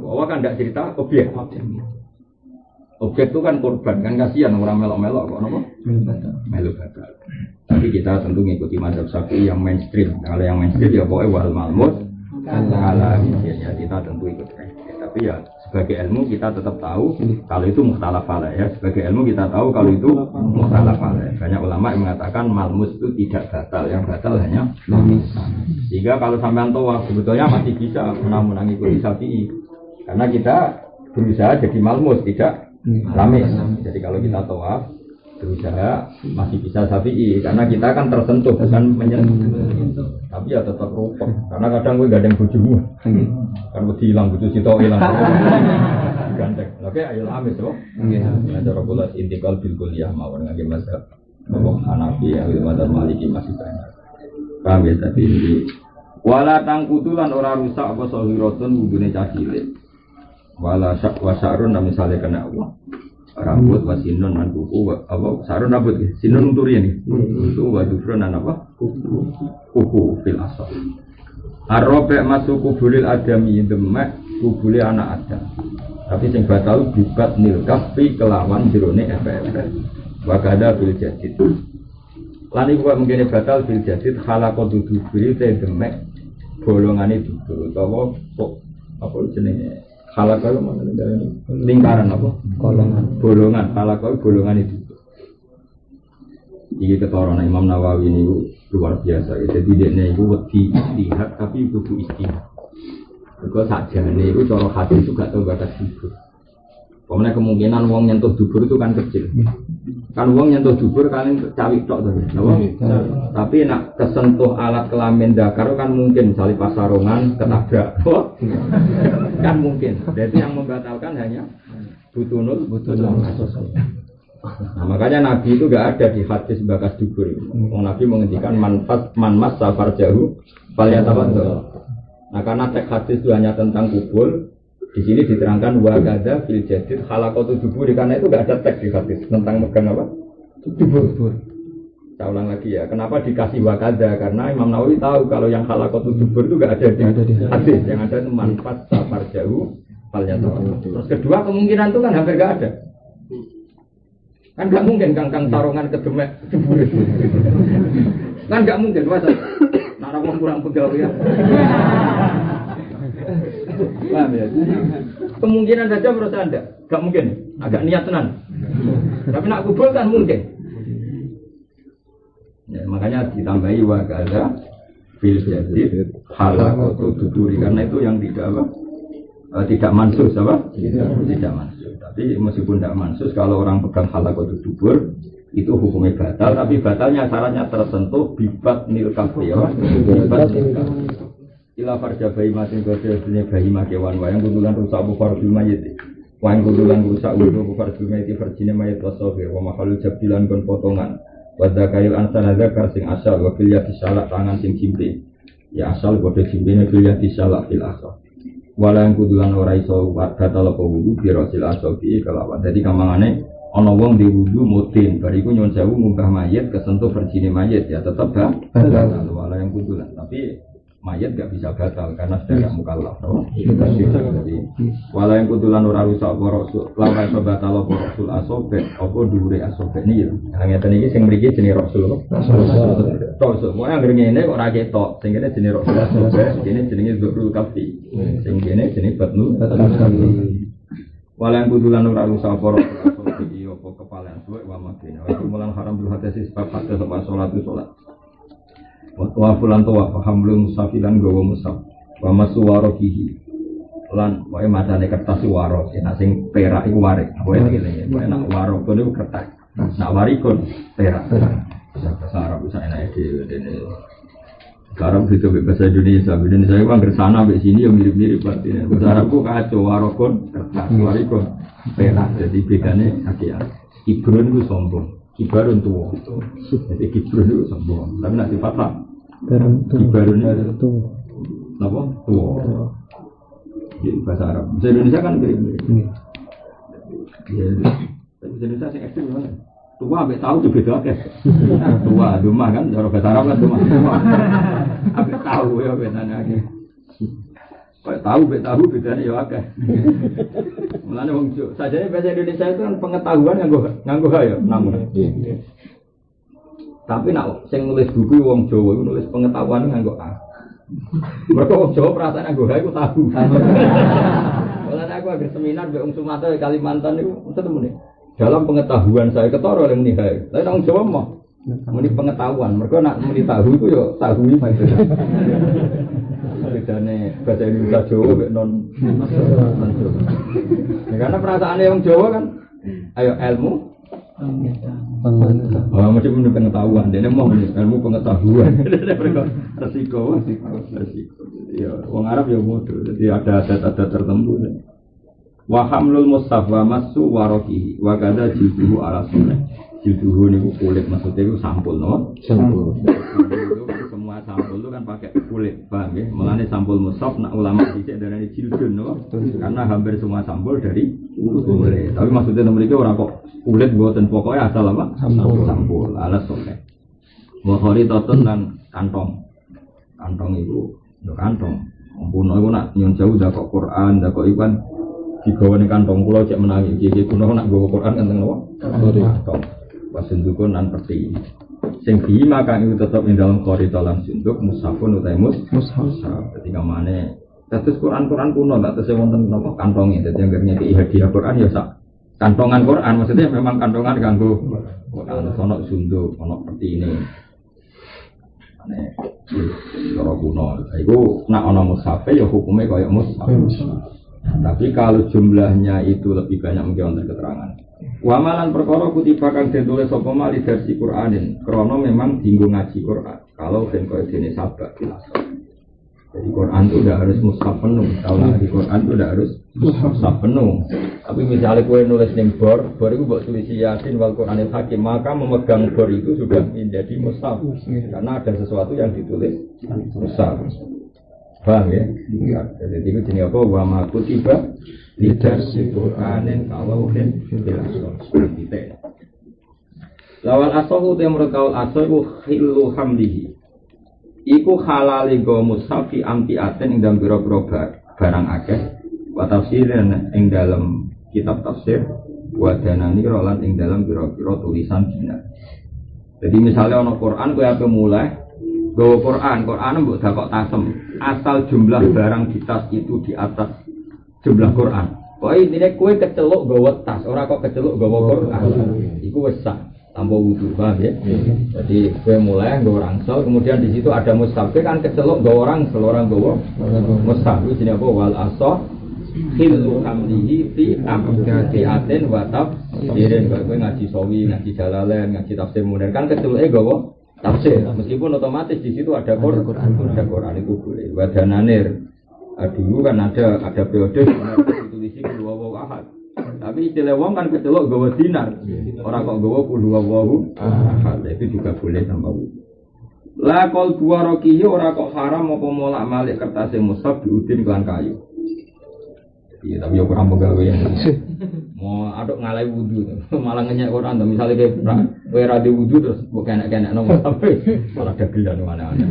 Allah kan tidak cerita objek. Objek itu kan korban, kan kasihan orang melok-melok kok nopo? Melu batal. Tapi kita tentu mengikuti mazhab Syafi'i yang mainstream. Kalau yang mainstream ya pokoknya wal malmus ala ya kita tentu ikut. Tapi ya sebagai ilmu kita tetap tahu kalau itu mukhtalaf alaih ya. Sebagai ilmu kita tahu kalau itu mukhtalaf alaih. Banyak ulama yang mengatakan malmus itu tidak batal, yang batal hanya lamis. Sehingga kalau sampean tahu sebetulnya masih bisa mengikuti Syafi'i. Karena kita berusaha jadi malmus, tidak lamis. Jadi kalau kita tawaf berusaha masih bisa syafi'i karena kita kan tersentuh bukan menyentuh. Tapi ya tetap rupok karena kadang gue gandeng bojomu. Kan mesti hilang bojo sitok hilang. Gandeng. Oke, ayo lamis loh. Nggih. Cara kula intikal bil kuliah mawon ngangge mazhab Hanafi ya mazhab Maliki masih banyak. Paham ya tadi ini. Wala tangkutulan ora rusak apa sahiratun wudune cah cilik. Wala syak wa sya'run misale kena Allah. Rambut wasinun lan kuku apa sarun rambut ya. Sinun unturi ini. Itu wa dufrun apa? Kuku fil asal. Arrobe masuk kubulil adami demek kubule anak Adam. Tapi sing batal bibat nil kafi kelawan jerone efek. Wa kada bil jadid. Lan iku mungkin batal bil jadid khalaqatu duburi te demek bolongane dubur utawa kok apa jenenge khalaqal mana ini lingkaran apa bolongan khalaqal bolongan itu. Iki ketara Imam Nawawi ini luar biasa. Jadi dekne iku wedi istihad tapi kudu istihad. Mergo sakjane iku cara hadis itu gak tau batas dubur. Pokoknya kemungkinan wong nyentuh dubur itu kan kecil. Kan wong nyentuh dubur kalian cawik tok to. Tapi nak kesentuh alat kelamin dakar kan mungkin misalnya pas sarungan ketabrak. Kan mungkin. Jadi yang membatalkan hanya butunul. Nah, makanya Nabi itu gak ada di hadis bakas dubur. Nabi menghentikan manmas safar jauh falyatawaddo. Nah karena teks hadis itu hanya tentang kubur. Di sini diterangkan wagada fil jadid khalaqatu dubur karena itu enggak ada teks di hadis tentang megang apa? Dubur. Saya ulang lagi ya. Kenapa dikasih wagada? Karena Imam Nawawi tahu kalau yang khalaqatu dubur itu enggak ada di hadis. Yang ada itu manfaat safar jauh falnya. Terus kedua kemungkinan itu kan hampir enggak ada. Kan enggak mungkin kangkang sarungan kedemek dubur. Kan enggak mungkin masa nara wong kurang pegawai. Paham ya? Kemungkinan saja menurut Anda, gak mungkin, agak niat tenan. Tapi nak kubur kan mungkin. Ya, makanya ditambahi wagada fil jadid halaqatu duburi karena itu yang tidak apa? Tidak mansus apa? Tidak mansus. Tapi meskipun tidak mansus kalau orang pegang halaqatu dubur itu hukumnya batal, tapi batalnya syaratnya tersentuh bibat nil kafi ya. Bibat nil kafi. Ila farja bayi matin kode dunia bayi makewan wayang kundulan rusak bu fardu mayit wayang kundulan rusak bu fardu mayit farjine mayit wasobe wa makhlul jabilan kon potongan wadha kail ansanaza sing asal wa fil yati salak tangan sing cimpe ya asal kode cimpene fil yati salak fil asal wala yang kundulan ora iso batal apa wudu biro sil asal fi kelawan dadi kamangane ana wong di wudu mutin bariku nyuwun sewu munggah mayit kesentuh farjine mayit ya tetep batal wala yang kundulan tapi mayat gak bisa batal karena sudah gak mukallaf. Jadi wala yang kudulan ora rusak apa rasul, lawan iso batal apa rasul asobe, apa dhuwure asobe niki. Nah ngeten iki sing mriki jenenge rasul. Rasul. Mau anggere ngene kok ora ketok, sing kene jenenge rasul asobe, kene jenenge dzurul kafi. Sing kene jenenge batnu. Wala yang kudulan ora rusak apa rasul asobe iki apa kepalan suwe wa makina. Wa mulan haram bil hadis sebab hadis sama salat. Wa fulan tuwa fahamlun musafilan gawa musaf wa masuwarokihi lan wae matane kertas waro sing perak iku warik wae ngene wae nak waro kono kertas nak warikon perak bahasa Arab bisa enak dhewe dene sekarang itu bahasa Indonesia itu anggar sana sampai sini yang mirip-mirip artinya bahasa Arabku kacau warokon kertas warikon perak jadi bedanya akhirnya Ibrun itu sombong Kibarun tua, jadi kibarun itu sombong. Tapi nak sifat kibarun itu, apa? Tua. Jadi bahasa Arab. Bahasa Indonesia kan mirip-mirip. Bahasa Indonesia sih ekstrim mana? Tua, abek tahu tuh beda kan? Tua, dumah kan? Cara bahasa Arab kan dumah. Abek tahu ya bedanya aja. Tahu bedanya ya akeh. Mulane wong sajane bahasa Indonesia itu kan pengetahuan nganggo ya namun. Tapi nak sing nulis buku wong Jawa iku nulis pengetahuan nganggo A. Mergo wong Jawa perasaan nganggo A iku tahu. Mulane aku agar seminar mbek wong Sumatera Kalimantan niku ketemu nih. Dalam pengetahuan saya ketara oleh muni hae. Lah wong Jawa mah muni pengetahuan. Mergo nak muni tahu iku ya tahu iki. bedane bahasa Indonesia Jawa mek non mantruk. Karena perasaannya yang Jawa kan ayo ilmu pengetahuan. Oh, macam menurut pengetahuan. Dia mau ilmu pengetahuan. Resiko. Ya, orang Arab ya bodoh. Jadi ada adat-adat tertentu. Wa hamlul mushaf wa masu warokihi wa kada jilduhu ala sunnah. Jilduhu niku kulit, maksudnya itu sampul, no? Sampul. Semua sampul itu kan pakai kulit, paham ya? Mulane sampul mushaf nak ulama dicek darane jildun, no? Karena hampir semua sampul dari kulit. Tapi maksudnya mereka orang kok kulit buatan pokoknya asal apa? Sampul ala sunnah. Wa kharitatun dan kantong. Kantong itu, yo kantong. Mumpun iku nak nyon jauh dak kok Quran, dak kok ikan digawane kantong kula cek menangi iki kuno nak nggawa Quran kan teng napa? Kantong. Wasundukun lan peti. Sing bima kang iku tetep ing dalem qorital lan sunduk mushafun utawa mushaf. Dadi kamane terus Quran kuno tak tesih wonten napa kantonge. Dadi anggere nyeki hadiah Quran ya sak kantongan Quran, maksudnya memang kantongan kanggo Quran ono sunduk, ono peti ini. Ane cara kuno. Iku nak ana mushaf ya hukume kaya mushaf. Tapi kalau jumlahnya itu lebih banyak mungkin wonten keterangan. Wamalan perkara kutiba kang ditulis sapa mali versi Quranin. Krana memang dienggo ngaji Quran. Kalau ben koyo dene sabak biasa. Jadi Quran itu udah harus mushaf penuh. Kalau ngaji Quran itu udah harus mushaf penuh. Tapi misalnya kowe nulis ning bor itu mbok tulis Yasin wal Qur'anil Hakim, maka memegang bor itu sudah menjadi mushaf. Karena ada sesuatu yang ditulis mushaf. Paham ya? Jadi itu jenis apa? Wa ma kutiba lidar si Qur'anin kalauhin bilasor. Lawal asohu temur kaul asoh iku khilu hamdihi. Iku halali go mushafi amtiaten ing dalam biro-biro barang akeh. Wa tafsirin ing dalam kitab tafsir. Wa danani rolan ing dalam biro-biro tulisan dina. Jadi misalnya ono Quran kowe ape mulai gawa Quran mbok dakok tasem. Asal jumlah barang di tas itu di atas jumlah Quran. Kok intine kowe keceluk gawa tas, ora kok keceluk gawa Quran. Iku wis sah tanpa wudu, paham ya? Jadi kowe mulai nggawa rangsel, kemudian di situ ada mushaf, kan keceluk gawa rangsel, orang gawa mushaf. Iki jenenge apa? Wal asah hilu hamdihi fi amtiatin wa tafsirin. Kowe ngaji sawi, ngaji jalalain, ngaji tafsir munir, kan keceluke gawa tafsir, meskipun otomatis di situ ada Quran itu boleh. Wadananir, dulu kan ada periode ditulisi kedua wawu ahad. Tapi istilah wong kan kecelok gawa dinar, orang kok gawa kedua wawu ahad, itu juga boleh tanpa wudu. La kol dua rokihi orang kok haram apa molak malik kertas mushaf diudin kelan kayu. Iya, tapi ya kurang pegawai. Mau aduk ngalai wudu, malah ngenyek Quran. Misalnya kayak kowe ra di wudu terus mbok kenek-kenek nomor sampai malah dagelan mana-mana.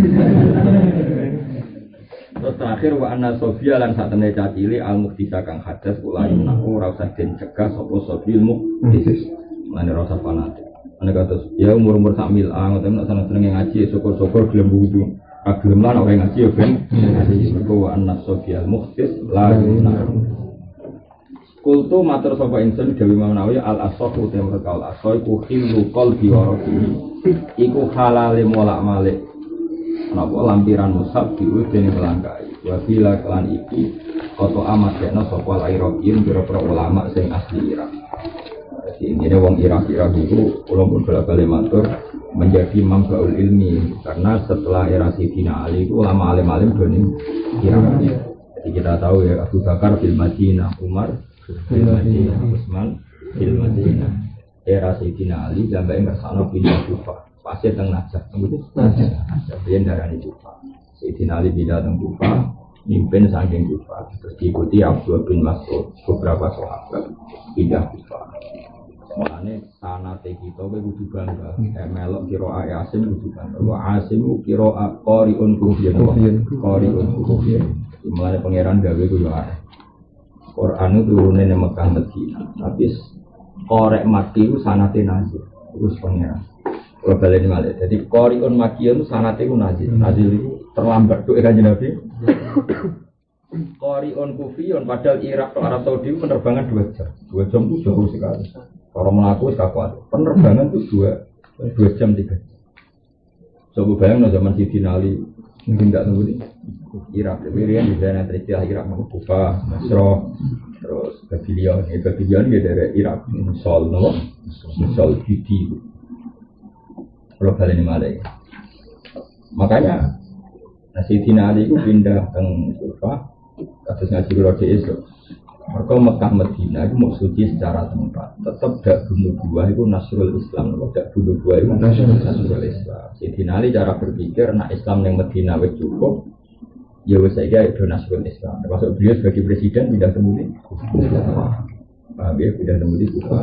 Terus terakhir wa anna sofia lan satene cacili al muhdisa kang hadas ulai naku ora usah den cegah sapa sobil muhdis. Mane ora usah fanatik. Ane kados ya umur-umur sak mil ngoten nek seneng ngaji syukur-syukur gelem wudu. Gelem lan ora ngaji ya ben ngaji mergo wa anna sofia al muhdis la yunaru. Kultu matur sapa ingsun Dewi Manawi al asohu te mereka al asoh iku khilu qalbi wa rohihi. Iku halale molak malik napa lampiran mushaf diudene melangkai. Wa bila kelan iki koto amat kena sapa al-Iraqin pira-pira ulama sing asli Irak. Jadi ini wong Irak itu ulama bola-bali matur menjadi mambaul ilmi karena setelah era Sayyidina Ali itu ulama alim-alim dene Irak. Jadi kita tahu ya Abu Bakar fil Madinah, Umar fil Madinah, Utsman fil Madinah. Era Sayyidina Ali sampai ngersano pindah Kufah. Pasir teng Najaf, kemudian Najaf yang darani Kufah. Sayyidina Ali pindah teng Kufah, mimpin saking Kufah. Terus diikuti Abdullah bin Mas'ud, beberapa sahabat pindah Kufah. Makanya sanate kita kudu bangga. Melok qiraah Yasin kudu bangga. Wa Asim qiraah qari'un kufiyan. Qari'un kufiyan. Mulane pangeran gawe ku yo arep. Quran itu turune nang Mekah Madinah. Tapi korek mati itu sanate nazil. Terus pangeran. Kalau balik malah. Jadi qari'un makiyun sanate ku nazil. Nazil itu terlambat tuh Kanjeng Nabi. Qari'un kufiyun padahal Irak atau Arab Saudi penerbangan 2 jam. 2 jam itu jauh sekali. Kalau melaku sekakuat. Penerbangan itu 2 jam 3 jam. Coba bayang zaman Sayyidina Ali mungkin enggak tunggu nih. Irak, kemudian di daerah istilah Irak nama Kufa, Basra, terus Babylon ini dari Irak, Mosul, nama Mosul Gidi, kalau kalian malah, makanya Sayyidina Ali itu pindah ke Kufa, kasus ngaji Rodi itu. Mereka Mekah Medina itu mau suci secara tempat, tetap gak bunuh dua itu Nasrul Islam, gak bunuh dua itu Nasrul Islam. Sayyidina Ali cara berpikir, nak Islam yang Medina itu cukup, ya wes saja itu Nasrul Islam. Termasuk beliau sebagai presiden tidak temui, paham ya, tidak temui Kufa.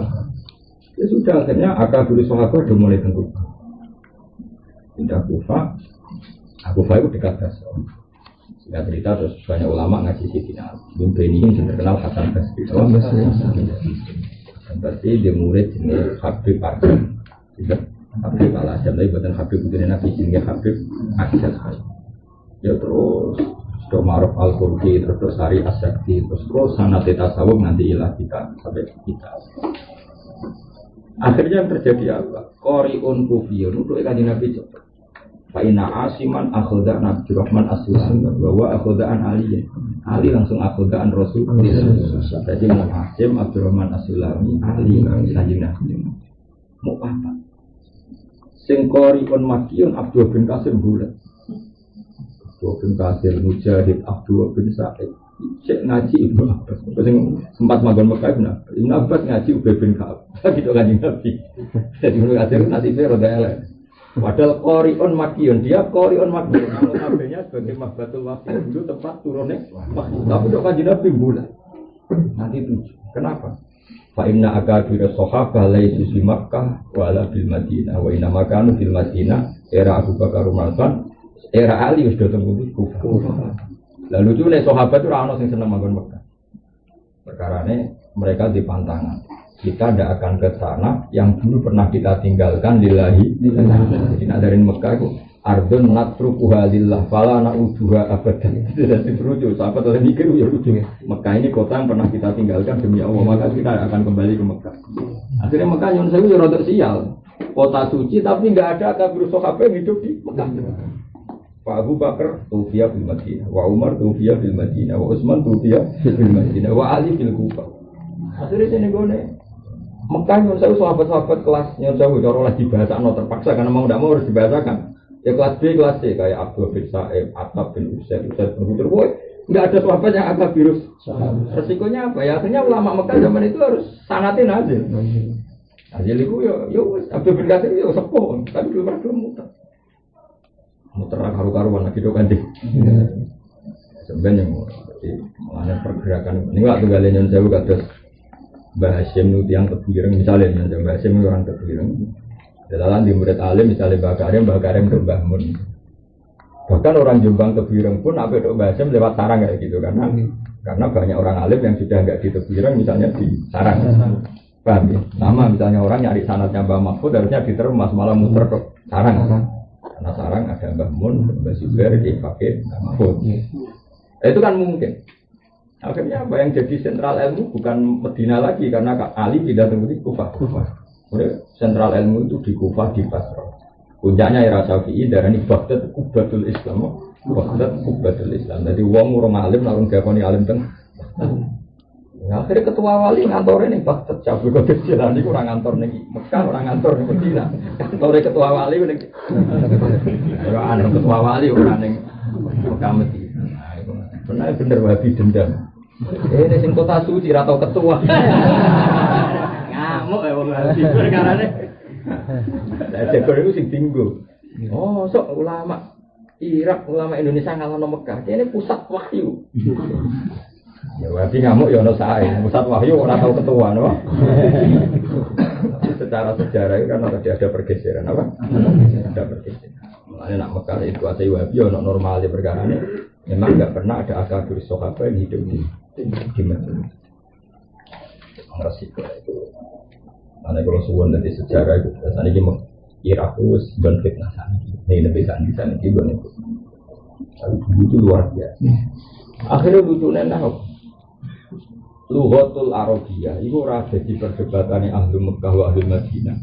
Ya sudah, akhirnya akabul sahabat sudah mulai tentukan. Pindah Kufa, Kufa itu dekat Basra. Singkat cerita terus banyak ulama ngaji Sayyidina Ali. Beni ini terkenal Hasan Basri. Hasan Basri dia murid jenis Habib Arjam. Habib Al-Azam, tapi bukan Habib Udin Nabi jenis Habib Arjam. Ya terus Dok Ma'ruf Al-Qurdi, terus Sari As-Sakti, terus sanad tasawuf nanti ilah kita sampai kita. Akhirnya yang terjadi apa? Qori'un kufiyun untuk kaji Nabi cepat. Fa'ina asiman akhoda Abdurrahman As-Sulami bahwa akhodaan Ali langsung akhodaan Rasul. Jadi Asim Abdurrahman As-Sulami Ali saja Nabi mau apa? Singkori kon makiyun Abdul bin Kasir bulat, Abdul bin Kasir Mujahid Abdul bin Sa'id cek ngaji Ibnu Abbas. Sempat magon Mekah Ibnu Abbas ngaji Ubay bin Ka'ab. Gitu kan Nabi. Jadi Ibnu Kasir nasibnya rada elek. Padahal Qori'un Makiyun, dia Qori'un Makiyun. Kalau kabehnya sebagai Mahbatul Wahyi dulu tempat turunnya wahyu. Tapi dok kaji Nabi bulan. Nanti 7. Kenapa? Fa inna akabira sahabah laisa fi Makkah wala bil Madinah wa inna makanu fil Madinah era Abu Bakar Umar, era Ali wis dateng di Kufah. Lalu lucunya sahabat itu ora ono sing seneng manggon Mekah. Perkarane mereka di pantangan. Kita tidak akan ke sana yang dulu pernah kita tinggalkan lillahi. Jadi nak dari Mekah itu ardun natrukuha lillah fala na'uduha abadan. Jadi berujuk, sahabat oleh mikir ya lucu. Mekah ini kota yang pernah kita tinggalkan demi Allah, maka kita akan kembali ke Mekah. Akhirnya Mekah yang saya itu rada sial, kota suci tapi nggak ada kabir sahabat yang hidup di Mekah. Pak Abu Bakar tufiya bil Madinah, wa Umar tufiya bil Madinah, wa Utsman tufiya bil Madinah, wa Ali bil Kufah. Akhirnya sini gone Mekah yang saya sahabat-sahabat kelasnya saya udah lagi dibahasakan terpaksa karena mau tidak mau harus dibahasakan. Ya kelas B, kelas C kayak Abdul bin Sa'ib, Atab bin Usaid bin Hudr. Boy, nggak ada sahabat yang agak virus. Resikonya apa? Ya akhirnya ulama Mekah zaman itu harus sanatin aja. Azil itu ya Abdul bin Qasim ya sepuh, tapi belum muter. Muter karu-karuan lagi dok anjing. Sebenarnya mengenai pergerakan ini waktu kalian jauh kados Mbah Hasyim itu yang Tebuireng misalnya, Mbah Hasyim itu orang Tebuireng. Dalam di murid alim misalnya Mbah Karim ke Mbah Mun. Bahkan orang Jombang Tebuireng pun apa itu Mbah Hasyim lewat sarang kayak gitu karena banyak orang alim yang sudah enggak di Tebuireng misalnya di sarang. Paham ya? Sama misalnya orang nyari sanadnya Mbah Mahfud harusnya di Termas malah muter ke sarang. Karena sarang ada Mbah Mun, Mbah Zubair dipakai Mbah Mahfud. Itu kan mungkin. Akhirnya apa yang jadi sentral ilmu bukan Medina lagi karena Ali tidak tunggu di Kufah. Sentral ilmu itu di Kufah di Basra. Puncaknya era Syafi'i darah ini Baghdad Kubatul Islam. Baghdad Kubatul Islam. Jadi wong orang alim narung gakoni alim teng. Akhirnya ketua wali ngantorin ning Baghdad Syabul Qadir Jilani kurang ngantor ning Mekah, orang ngantor ning Medina. Kantore ketua wali ning ora ana ketua wali ora ning Mekah Medina. Bener wabi dendam. Ini sing kota suci atau ketua. Ngamuk ya wong wabi perkarane. Lah jekor iku sing tinggo. Oh, sok ulama Irak, ulama Indonesia ngalahno Mekah. Ini pusat wahyu. Ya wabi ngamuk ya ono sae. Pusat wahyu ora tau ketua, no. Secara sejarah itu kan ada pergeseran apa? Ada pergeseran. Mulane nak Mekah itu asai wabi ono normal di perkarane. Memang nggak pernah ada akabir sahabat yang hidup di Medina. Resiko itu. Karena kalau suwon dari sejarah itu, biasanya kita Irak itu sebuah fitnah sana. Ini lebih sana itu bukan itu. Tapi itu luar biasa. Akhirnya lucunya nah, Lughatul Arabiyah itu ada di perdebatan Ahlul Mekah wa Ahlul Madinah.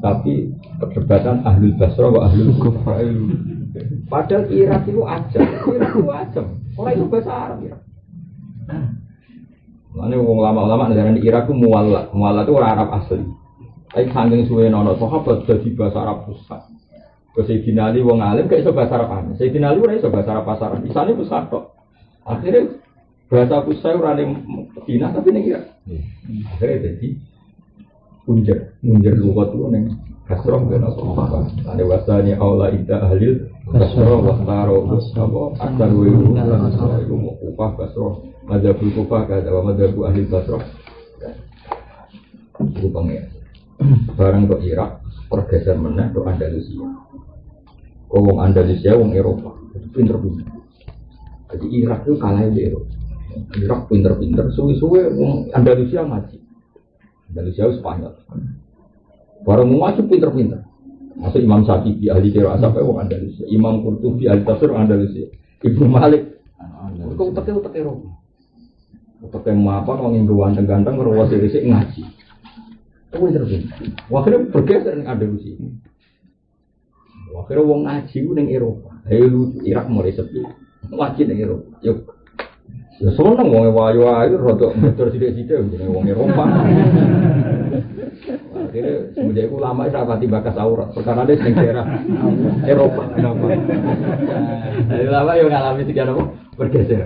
Tapi perdebatan Ahlul Basra wa Ahlul Kufah. Padahal Irak itu ajam. Orang itu bahasa Arab ya. Ini ulama-ulama negara di Irak itu mualla itu orang Arab asli. Tapi saking suwe nono sahabat jadi bahasa Arab pusat. Sayyidina Ali wong alim gak iso bahasa Arab aneh. Sayyidina Ali ora iso bahasa Arab pasaran. Isane pusat tok. Akhirnya bahasa pusat ora ning Madinah tapi ning Irak. Akhirnya jadi munjer lugat itu ning Kasroh ben apa. Ada wasani aula ida ahlil Kasroh wastaro apa akbar wa itu Kufah Kasroh. Madzhabul Kufah kada wa madzhabu ahli Basrah. Itu pengen. Barang ke Irak pergeser meneh ke Andalusia. Kau wong Andalusia wong Eropa itu pinter-pinter. Jadi Irak itu kalah di Eropa. Irak pinter-pinter. Suwe-suwe wong Andalusia ngaji. Andalusia Spanyol. Barang ngaji pinter-pinter. Masuk Imam Syafi'i ahli qiraat sampai wong Andalusia. Imam Qurtubi ahli tafsir Andalusia. Ibnu Malik. Kau utek Eropa. Utek apa wong ingguan ganteng ngeruwas dhisik ngaji. Itu pinter-pinter. Akhirnya bergeser ning Andalusia. Akhirnya wong ngaji ning Eropa. Ayo Irak mulai sepi. Ngaji ning Eropa. Yuk. Ya seneng wong wayu-wayu rada motor sithik-sithik jenenge wong Eropa. Akhirnya semenjak itu lama itu rapati bakas aurat. Perkara ada sing daerah Eropa. Kenapa? Jadi lama yang ngalami sekian apa? Bergeser.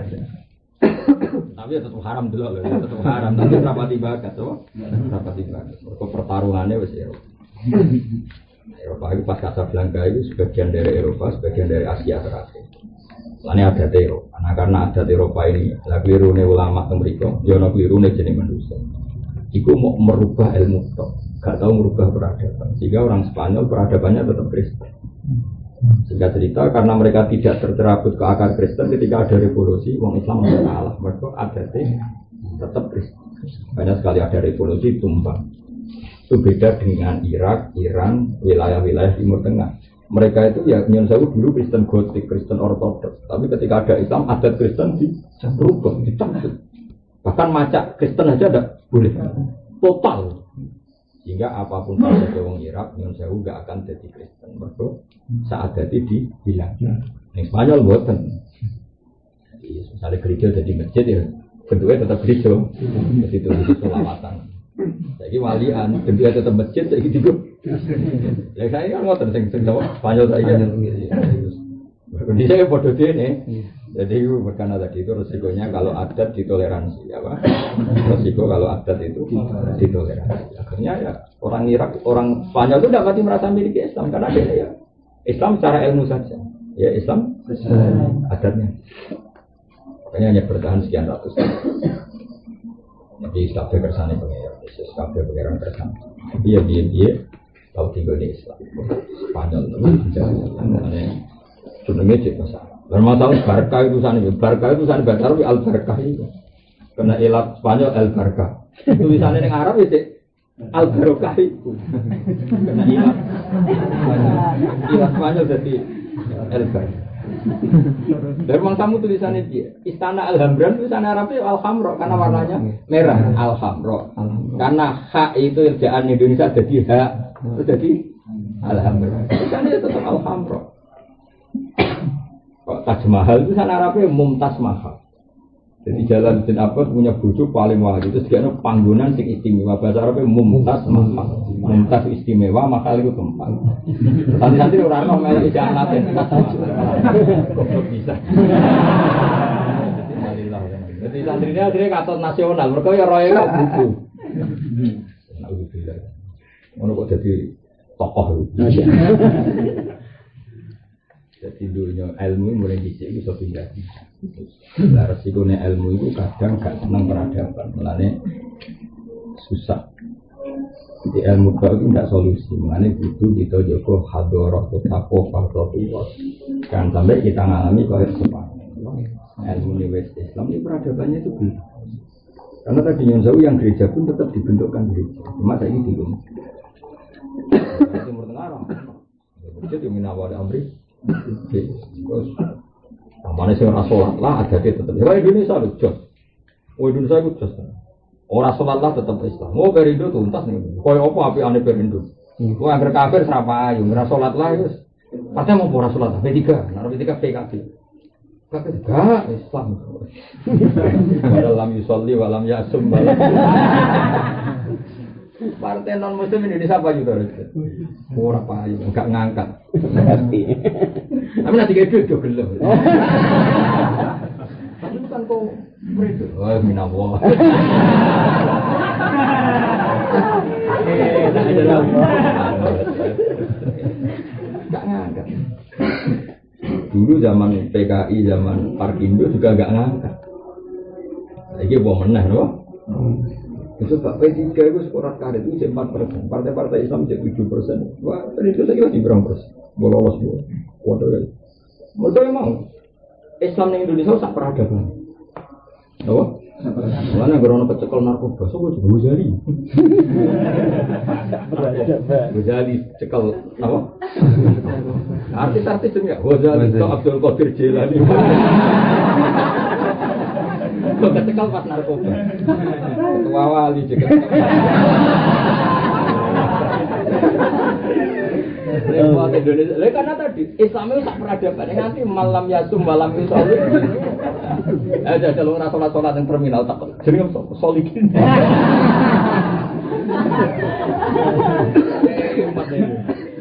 Tapi ya tetap haram dulu loh. Tetap haram. Tapi rapati bakas. Rapati bakas. Pertarungannya wis Eropa. Eropa itu pas Casablanca itu sebagian dari Eropa, sebagian dari Asia Terakhir. Lainnya ada Eropa. Nah karena ada Eropa ini, lah keliru nih ulama temriko, jono keliru nih jenis manusia. Iku mau merubah ilmu tok, gak tahu merubah peradaban. Sehingga orang Spanyol peradabannya tetap Kristen. Sehingga cerita karena mereka tidak tercerabut ke akar Kristen ketika ada revolusi, orang Islam kalah. Mereka ada tetap Kristen. Banyak sekali ada revolusi tumbang. Itu beda dengan Irak, Iran, wilayah-wilayah Timur Tengah. Mereka itu ya Nyon Sewu dulu Kristen Gotik, Kristen Ortodoks. Tapi ketika ada Islam, adat Kristen dirubah, dicabut. Bahkan macak Kristen aja tidak boleh. Total. Sehingga apapun pada orang Irak, Nyon Sewu gak akan jadi Kristen. Mereka saat jadi dibilang. Yang Spanyol buatan. Misalnya gereja jadi masjid ya, bentuknya tetap gereja. Jadi itu selawatan. Jadi walian, bentuknya tetap masjid, saya gitu. Ya saya kan ngotot sing Spanyol saya kan. Di saya bodoh ini. Jadi berkana tadi itu resikonya kalau adat ditoleransi, apa? Resiko kalau adat itu ditoleransi. Akhirnya ya orang Irak, orang Spanyol itu dapat merasa miliki Islam karena dia ya Islam secara ilmu saja. Ya Islam adatnya. Makanya hanya bertahan sekian ratus tahun. Jadi kabeh kersane pengeran, Yesus kabeh pengeran kersane. Dia tahu tinggal di Islam. Spanyol itu jangan jenenge cek masalah. Bermasalah barkah itu sana bahasa Arab al barkah itu. Karena ilat Spanyol al barkah. Tulisannya yang Arab itu al barokah itu. Karena ilat Spanyol jadi al barkah. Dari memang kamu tulisannya dia Istana Alhambra tulisannya Arabnya Alhamra karena warnanya merah Alhamra. Karena hak itu ejaan Indonesia jadi hak itu jadi Alhamra. Tulisannya tetap Alhamra. Kok Taj Mahal itu sana Arabnya Mumtaz Mahal. Jadi Jalan Din Abbas punya bojo paling wali itu sekian panggonan sing istimewa bahasa Arabnya Mumtaz Mahal. Mumtaz istimewa Mahal itu tempat. Santri-santri ora ono melok ijazah laten. Kok bisa. Jadi santrinya akhirnya katot nasional, mereka ya roye kok buku. Alhamdulillah. Ono kok jadi tokoh lu. Jadi dulunya ilmu mulai dicek itu so pindah. Nah resikonya ilmu itu kadang gak senang peradaban, mulanya susah. Jadi ilmu itu tidak solusi, mulanya itu kita joko hadoroh, tetapo, falsafah. Kan sampai kita ngalami kalau sepanjang ilmu niwes Islam ini peradabannya itu belum. Karena tadi Nyon Sewu yang gereja pun tetap dibentukkan gereja. Cuma saya ini bingung. Timur Tengah orang, gereja di Minawari Amri. Terus tampaknya sih orang sholat lah ada dia tetap. Ya Indonesia lu jos. Indonesia itu jos. Orang sholat lah tetap Islam. Perindo tuntas nih. Kau apa api aneh perindo. Kau yang kafir serapa ayu. Orang sholat lah itu Partai mau boras sholat, P3, nah P3 PKB. Enggak, Islam. Walam yusolli, walam yasum, walam. Partai non Muslim Indonesia apa juga harus? Murah payu, enggak ngangkat. Tapi nanti kayak gitu gelap. Tapi bukan kau begitu. Oh, minallah. Enggak ngangkat. Dulu zaman PKI, zaman Parkindo juga enggak ngangkat. Lagi bawa menang, loh. Itu Pak P3 itu skor karet itu 4%, partai-partai Islam 7%. Wah, itu saya kira di berapa persen? Bolos bu, waduh ya. Mereka memang Islam di Indonesia sak peradaban. Apa? Mana gerono pecekal narkoba, so gue juga Ghazali. Ghazali cekal, apa? Artis-artis enggak, Ghazali itu Abdul Qadir Jilani. Kok kecekal pas narkoba. Ketua wali juga. Lewat Indonesia. Lah karena tadi Islam itu tak peradaban. Nanti malam yasum malam itu solid. Aja kalau sholat yang terminal tak jadi solikin.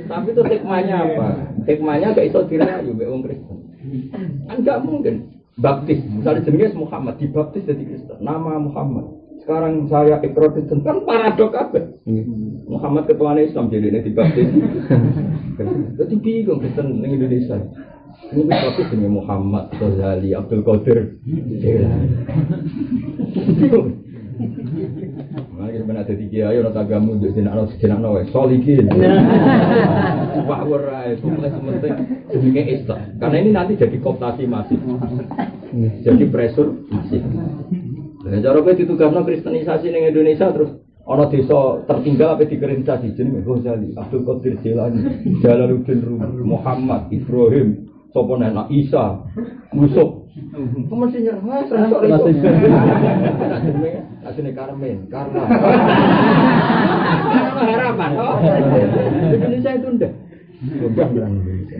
Tapi itu hikmahnya apa? Hikmahnya gak iso dirayu mbek wong Kristen. Kan gak mungkin. Baptis, misalnya jenis Muhammad dibaptis jadi Kristen, nama Muhammad. Sekarang saya Kristen kan paradok apa? Muhammad ketua Islam jadi ini dibaptis. Jadi bingung Kristen di Indonesia. Ini baptis jenis Muhammad, Ghazali, Abdul Qadir. Mari kita benar jadi kiai orang tagamu jadi nak solikin. Wah warai, pokoknya sementing sebagai Islam. Karena ini nanti jadi kooptasi masif, jadi pressure masif. Nah, cara kita ditugasno kristenisasi di Indonesia terus ono desa tertinggal apa dikristenisasi jenenge Ghazali, Abdul Qadir Jilani, Jalaluddin Rumi, Muhammad, Ibrahim, sapa anak Isa, Yusuf. Mesti nyerah, terus itu. Asine Karmen, karena harapan. Indonesia itu ndak. Udah bilang Indonesia.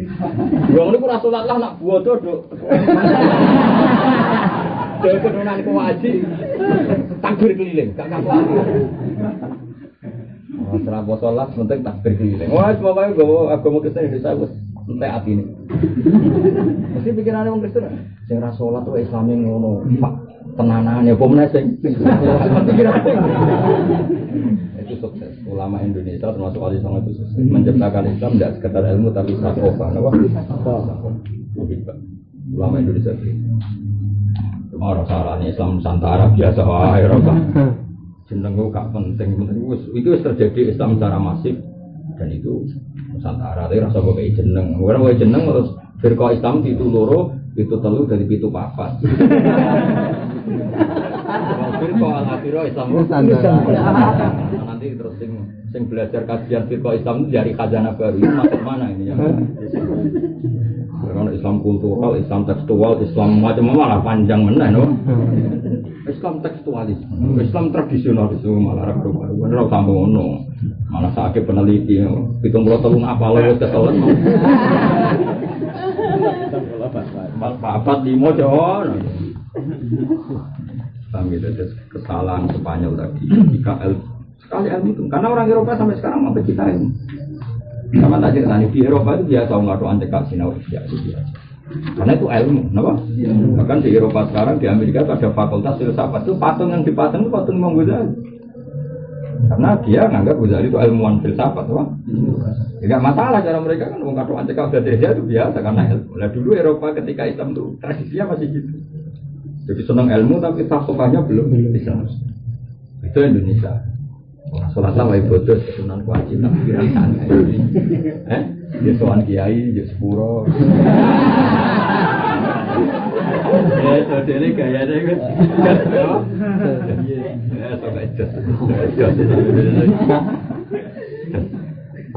Wong niku ora salat lah nak bodo, Dok. Dek kedonan ku waji. Takbir keliling, gak kaku. Setelah salat penting takbir keliling. Wah, pokoke agama Kristen Indonesia wis entek atine. Mesti pikirane wong Kristen sing ra salat wae Islame ngono, Pak. Tenanan ya pomene sing itu sukses. Ulama Indonesia termasuk wali songo itu sukses. Menciptakan Islam tidak sekedar ilmu tapi sakofa, apa? Ulama Indonesia itu. Orang sarane Islam Nusantara biasa wae ora. Jeneng kok gak penting itu terjadi Islam secara masif dan itu Nusantara tapi rasa kok kayak jeneng. Ora wae jeneng terus firqah Islam itu loro itu telu dari pitu papat. Firqah al-akhirah Islam Nusantara. Nanti terus sing belajar kajian firqah Islam itu dari khazanah baru itu masuk mana ini ya? Karena Islam kultural, Islam tekstual, Islam macam-macam malah panjang meneh no. Islam tekstualis, Islam tradisionalis malah ra baru. Ora sambung ngono. Malah sakit peneliti 73 apa lho ketelan. Papat limo Jawa. Kami ada kesalahan Spanyol tadi. Jika sekali itu, karena orang Eropa sampai sekarang sampai kita ini. Sama tadi tadi di Eropa itu biasa nggak doa antek sinau biasa. Karena itu ilmu, kenapa? Bahkan di Eropa sekarang di Amerika ada fakultas filsafat itu patung yang dipasang itu patung Imam Ghazali. Karena dia nganggap Ghazali itu ilmuwan filsafat, apa? Tidak masalah cara mereka kan mengatakan antek dari dia itu biasa karena ilmu. Lah dulu Eropa ketika Islam itu tradisinya masih gitu. Jadi senang ilmu tapi falsafahnya belum bisa. Itu Indonesia. Sholat lah wae bodoh sunan kewajiban pikiran santai. Dia sowan kiai, dia sepuro. Ya, dene gayane iku. Ya, sampai jas.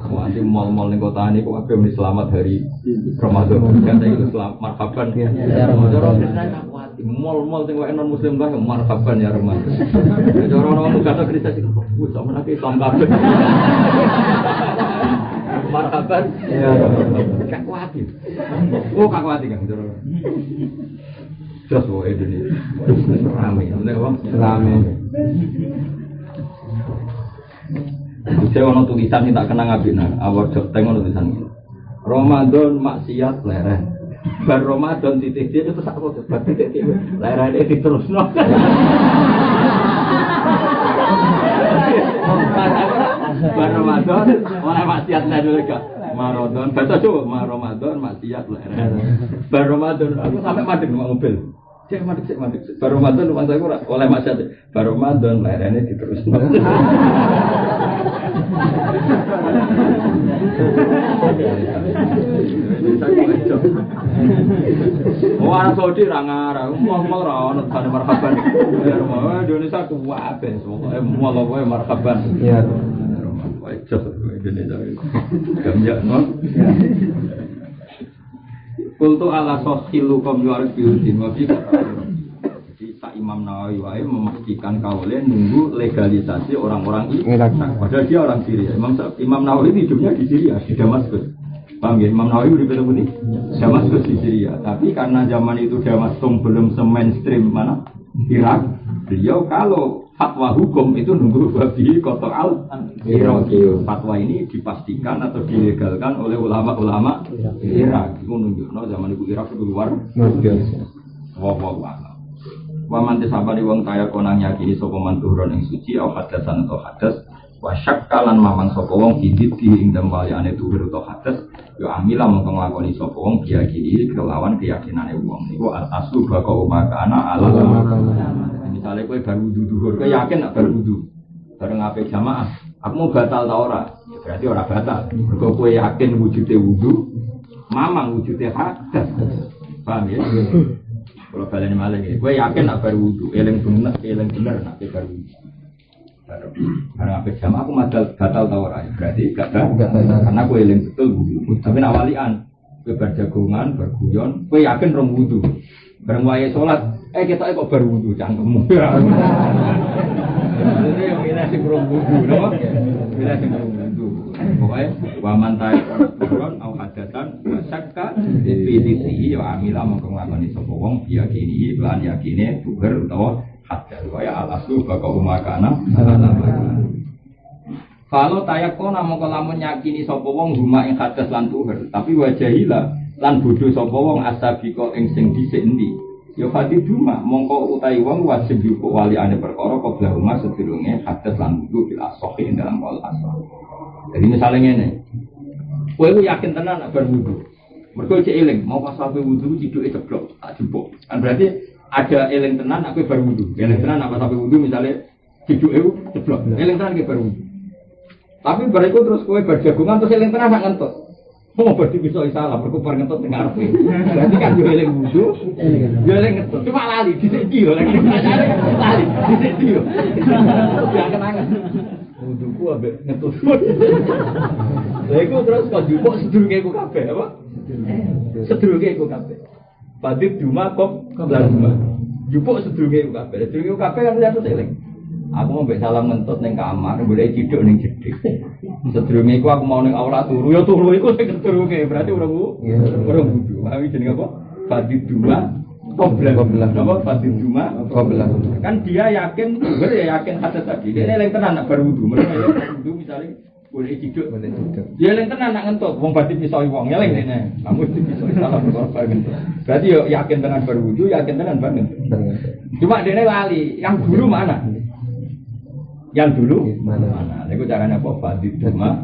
Nanti mal-mal ning kota ini kok kabeh selamat hari Ramadan. Kan itu selamat marhaban. Ya Ramadan. Mal-mal sing wae non muslim lah marhaban ya Ramadan. Cara orang kata Kristen itu wis sampeyan Islam kabeh. marhaban. Iya. Gak kuatir. Oh, gak kuatir kan. Terus wo Indonesia. Rame, nek wong rame. Saya ono tulisan tak kenang abina, awak jok tengok tulisan ini. Ramadan maksiat leren. Bar Ramadan titik dia itu sak foto, bar titik dia leren itu terusno. Bar Ramadan ora maksiat dulu kak. Ramadan, baca coba Ramadan maksiat leren. Bar Ramadan aku sampai madeg numpak mobil. Cek madeg. Bar Ramadan rumah saya ora oleh maksiat. Bar Ramadan lerene diterusno. Orang Saudi rangar, mau rawon, ada marhaban. Indonesia kuat, semua lawan marhaban. Ya, baik Indonesia. Gamjak, no. Kultu ala sohilu komjuar biudin, wajib. Imam Nawawi wae memastikan kaulnya nunggu legalisasi orang-orang Irak. Padahal dia orang Syria. Imam Nawawi hidupnya di Syria, di Damaskus. Paham ya? Imam Nawawi di film ini Damaskus di Syria. Tapi karena zaman itu Damaskus belum se-mainstream mana Irak, beliau kalau fatwa hukum itu nunggu babi kotor al Irak. Fatwa ini dipastikan atau dilegalkan oleh ulama-ulama Irak. Itu nunjukno zaman itu Irak itu luar biasa. Wah. Waman disabari wong kaya konang yakini sapa man turun ing suci au hadasan atau hadas wa syakkalan mamang sapa wong bidit ing dalem waliyane tuhur atau hadas yo amila mongko nglakoni sapa wong diyakini kelawan keyakinane wong niku aslu baka umakana ala misale kowe bar wudu dhuwur kowe yakin nek bar wudu bareng ape jamaah aku mau batal ta ora ya berarti ora batal mergo kowe yakin wujude wudu mamang wujude hadas paham ya. Kalau kalian malah ni, gue yakin nak baru wudu, eleng benar nak baru wudu. Karena apa jam aku batal tau orang, berarti gak karena gue eleng betul wudu. Tapi nak walian, gue berjagungan, berguyon, gue yakin rong wudu. Bareng waya sholat, kita kok baru wudu, cangkemmu. Ini yang milih si rong wudu, no? Milih si rong wudu. Pokoknya waman tayo orang au hadatan wasakka biditi wa amila mongko nglakoni sapa wong yakini lan yakine buger utawa hadas kaya alasu baka umakana kalau tayakona mongko lamun yakini sapa wong huma ing hadas lan buger tapi wajahila lan bodho sapa wong asabiko ing sing dhisik endi ya fati duma mongko utahi wong wajib yuko waliane perkara qabla rumah sedurunge hadas lan wudu bil asohi ing dalam wal asah. Jadi misalnya ini, kowe yakin tenan nak berwudu. Mergo cek eling, mau pas sampai wudu ciduke ceblok, tak jupuk. Kan berarti ada eling tenan nak kowe berwudu. Eling tenan nak pas sampai wudu misalnya ciduke ceblok. Eling tenan kowe berwudu. Tapi bariku terus kowe berjagungan terus eling tenan nak ngentut. Oh berarti bisa salah, mergo bar ngentut teng arepe. Berarti kan yo eling wudu, yo eling ngentut. Cuma lali dhisik iki yo lali dhisik iki yo. Ya kenangan. Wuduku ambek ngentut. Lha iku terus kok jupuk sedurunge iku kabeh apa? Sedurunge iku kabeh. Badhe duma kok lan jupuk sedurunge iku kabeh. Sedurunge iku kabeh kan terus eling. Aku mau mbek salam ngentut ning kamar, golek ciduk ning jedhik. Sedurunge iku aku mau ning aula turu, ya turu iku sing sedurunge berarti ora wudu. Awi jenenge apa? Badhe duma Koblan, apa Fatin Juma? Koblan. Kan dia yakin, ya yakin hadas tadi. Dia yang tenan nak berwudu, mereka yang wudu misalnya boleh ciduk, dia yang tenan nak ngentut. Wong Fatin pisau wong ngeleng ini. Kamu pisau salah berkorban. Berarti yo yakin tenan berwudu, yakin tenan banget. Cuma dia lali. Yang dulu mana? Yang dulu mana? Itu caranya apa? Fatin Juma.